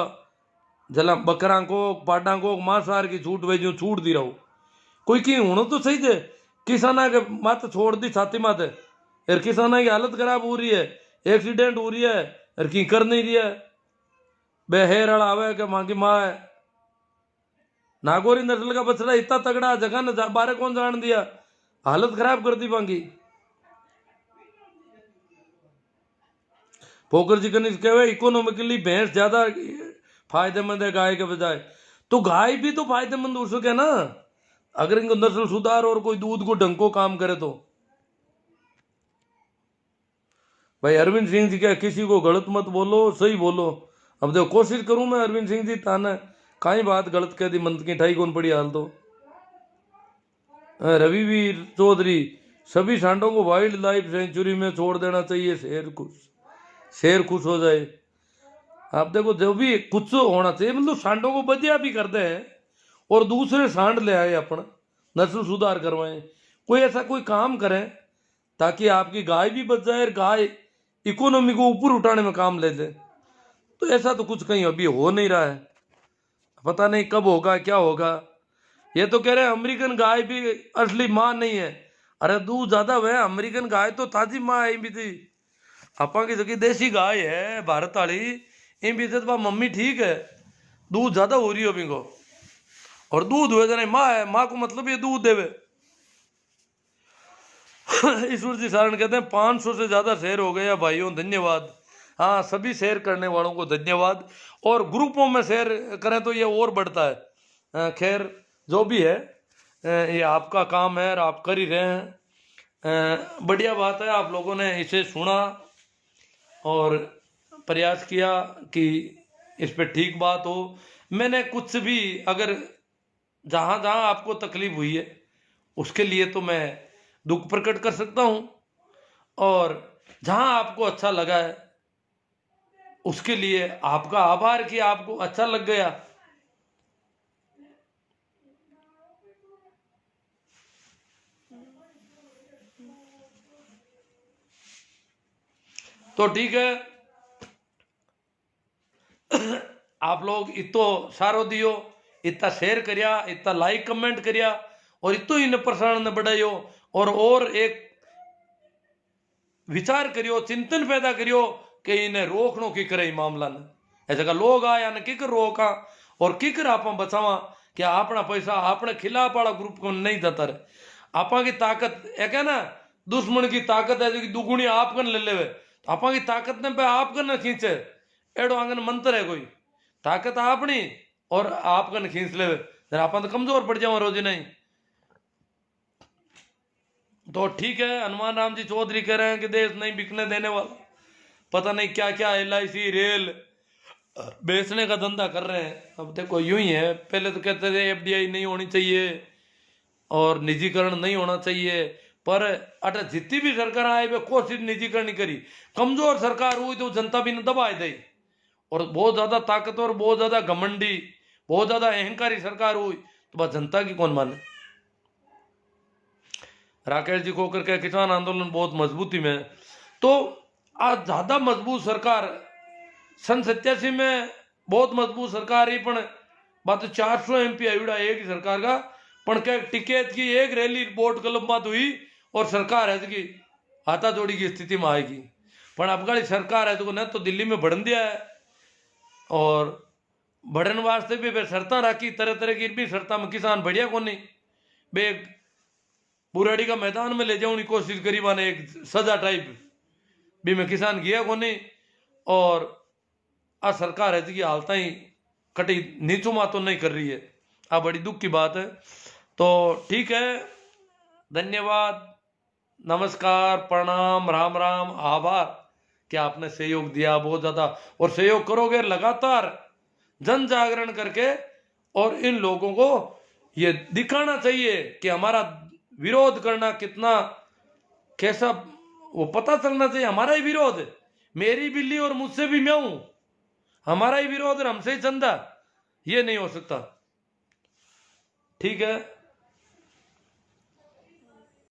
जला बकरा को पाडा को मांसाहार की छूट भेजू छूट दी रहो। कोई की होना तो सही थे, किसाना के मत छोड़ दी छाती माते, यार किसाना की हालत खराब हो रही है, एक्सीडेंट हो रही है, यार की कर नहीं रही है। बेहेर आवे के मांगी माँ है, नागौरी नस्ल का बछड़ा इतना तगड़ा जगह न बारे कौन जान दिया, हालत खराब कर दी मांगी। पोकर जी कनिष्ठ कहे इकोनॉमिकली भैंस ज्यादा फायदेमंद है गाय के बजाय, तो गाय भी तो फायदेमंद हो सके ना अगर इनको नस्ल सुधार और कोई दूध को ढंग को काम करे तो। भाई अरविंद सिंह जी क्या, किसी को गलत मत बोलो, सही बोलो। अब देखो कोशिश करूं मैं अरविंद सिंह जी ताना काई बात गलत कह दी, मंत की ठाई कौन पड़ी हाल तो। रविवीर चौधरी, सभी सांडों को वाइल्ड लाइफ सेंचुरी में छोड़ देना चाहिए, शेर खुश हो जाए। आप देखो जो भी कुछ होना चाहिए, मतलब सांडों को बदिया भी करते हैं और दूसरे सांड ले आए अपना, नस्ल सुधार करवाएं, कोई ऐसा कोई काम करें ताकि आपकी गाय भी बच जाए और गाय इकोनॉमी को ऊपर उठाने में काम ले ले। तो ऐसा तो कुछ कहीं अभी हो नहीं रहा है, पता नहीं कब होगा क्या होगा। ये तो कह रहे हैं अमेरिकन गाय भी असली माँ नहीं है। अरे दूध ज्यादा हुआ, अमेरिकन गाय तो ताजी माँ है भी थी। आपा की जगह देसी गाय है भारत वाली, इन भी तो मम्मी ठीक है, दूध ज्यादा हो रही हो अभी को, और दूध हुए जाने माँ है, माँ को मतलब ये दूध देवे। ईश्वर जी सारण कहते हैं 500 से ज्यादा शेयर हो गया भाइयों, धन्यवाद। हाँ सभी शेयर करने वालों को धन्यवाद, और ग्रुपों में शेयर करें तो ये और बढ़ता है। खैर जो भी है, ये आपका काम है और आप कर ही रहे हैं। बढ़िया बात है, आप लोगों ने इसे सुना और प्रयास किया कि इस पे ठीक बात हो। मैंने कुछ भी अगर जहाँ जहाँ आपको तकलीफ हुई है उसके लिए तो मैं दुख प्रकट कर सकता हूँ, और जहाँ आपको अच्छा लगा है उसके लिए आपका आभार कि आपको अच्छा लग गया। तो ठीक है, आप लोग इतो सारो दियो, इतना शेयर करिया, इतना लाइक कमेंट करिया, और इतो इन प्रसारण ने बढ़ाइयो, और एक विचार करियो, चिंतन पैदा करियो कि इन्हें रोकनो की करे मामला ने। ऐसा का लोग आया ने किकर रोका और किकर आप बचावा कि अपना पैसा अपने खिलाफ वाला ग्रुप को नहीं जाता रहे। आपा की ताकत एक है ना, दुश्मन की ताकत है जो कि दुगुनी आप कन ले लेवे, तो आपा की ताकत ने पे आप कन खींचे, एडो आंगन मंत्र है कोई, ताकत अपनी और आप कन खींच लेवे, आप तो कमजोर पड़ जाओ रोजी नहीं। तो ठीक है, हनुमान राम जी चौधरी कह रहे हैं कि देश नहीं बिकने देने वाला, पता नहीं क्या क्या LIC रेल बेचने का धंधा कर रहे हैं। अब देखो यूं ही है, पहले तो कहते थे FDI नहीं होनी चाहिए और निजीकरण नहीं होना चाहिए, पर अट जितनी भी सरकार आए वे कोशिश निजीकरण नहीं करी। कमजोर सरकार हुई तो जनता भी न दबाए दी, और बहुत ज्यादा ताकतवर, बहुत ज्यादा घमंडी, बहुत ज्यादा अहंकारी सरकार हुई तो बस जनता की कौन माने। राकेश जी खोकर के किसान आंदोलन बहुत मजबूती में, तो आज ज्यादा मजबूत सरकार सन 87 में बहुत मजबूत सरकार ही, पण बात 400 MP आयुड़ा एक ही सरकार का, पण क्या टिकट की एक रैली बोर्ड कलम बात हुई और सरकार है कि हाथा जोड़ी की स्थिति में आएगी। पण अफगानी सरकार है तो न तो दिल्ली में बढ़न दिया है, और बढ़न वास्ते भी वे शर्ता राखी, तरह तरह की भी शर्ता में किसान बढ़िया को नहीं, बे बुराड़ी का मैदान में ले जाऊनी कोशिश करी माने एक सजा टाइप भी में किसान गया को नहीं, और आ सरकार है कि हालत ही कटी नीचू मा तो नहीं कर रही है। आ बड़ी दुख की बात है। तो ठीक है, धन्यवाद, नमस्कार, प्रणाम, राम राम, आभार कि आपने सहयोग दिया बहुत ज्यादा, और सहयोग करोगे लगातार जन जागरण करके, और इन लोगों को ये दिखाना चाहिए कि हमारा विरोध करना कितना कैसा, वो पता चलना चाहिए हमारा ही विरोध है, मेरी बिल्ली और मुझसे भी मैं हूं, हमारा ही विरोध और हमसे ही चंदा, ये नहीं हो सकता। ठीक है।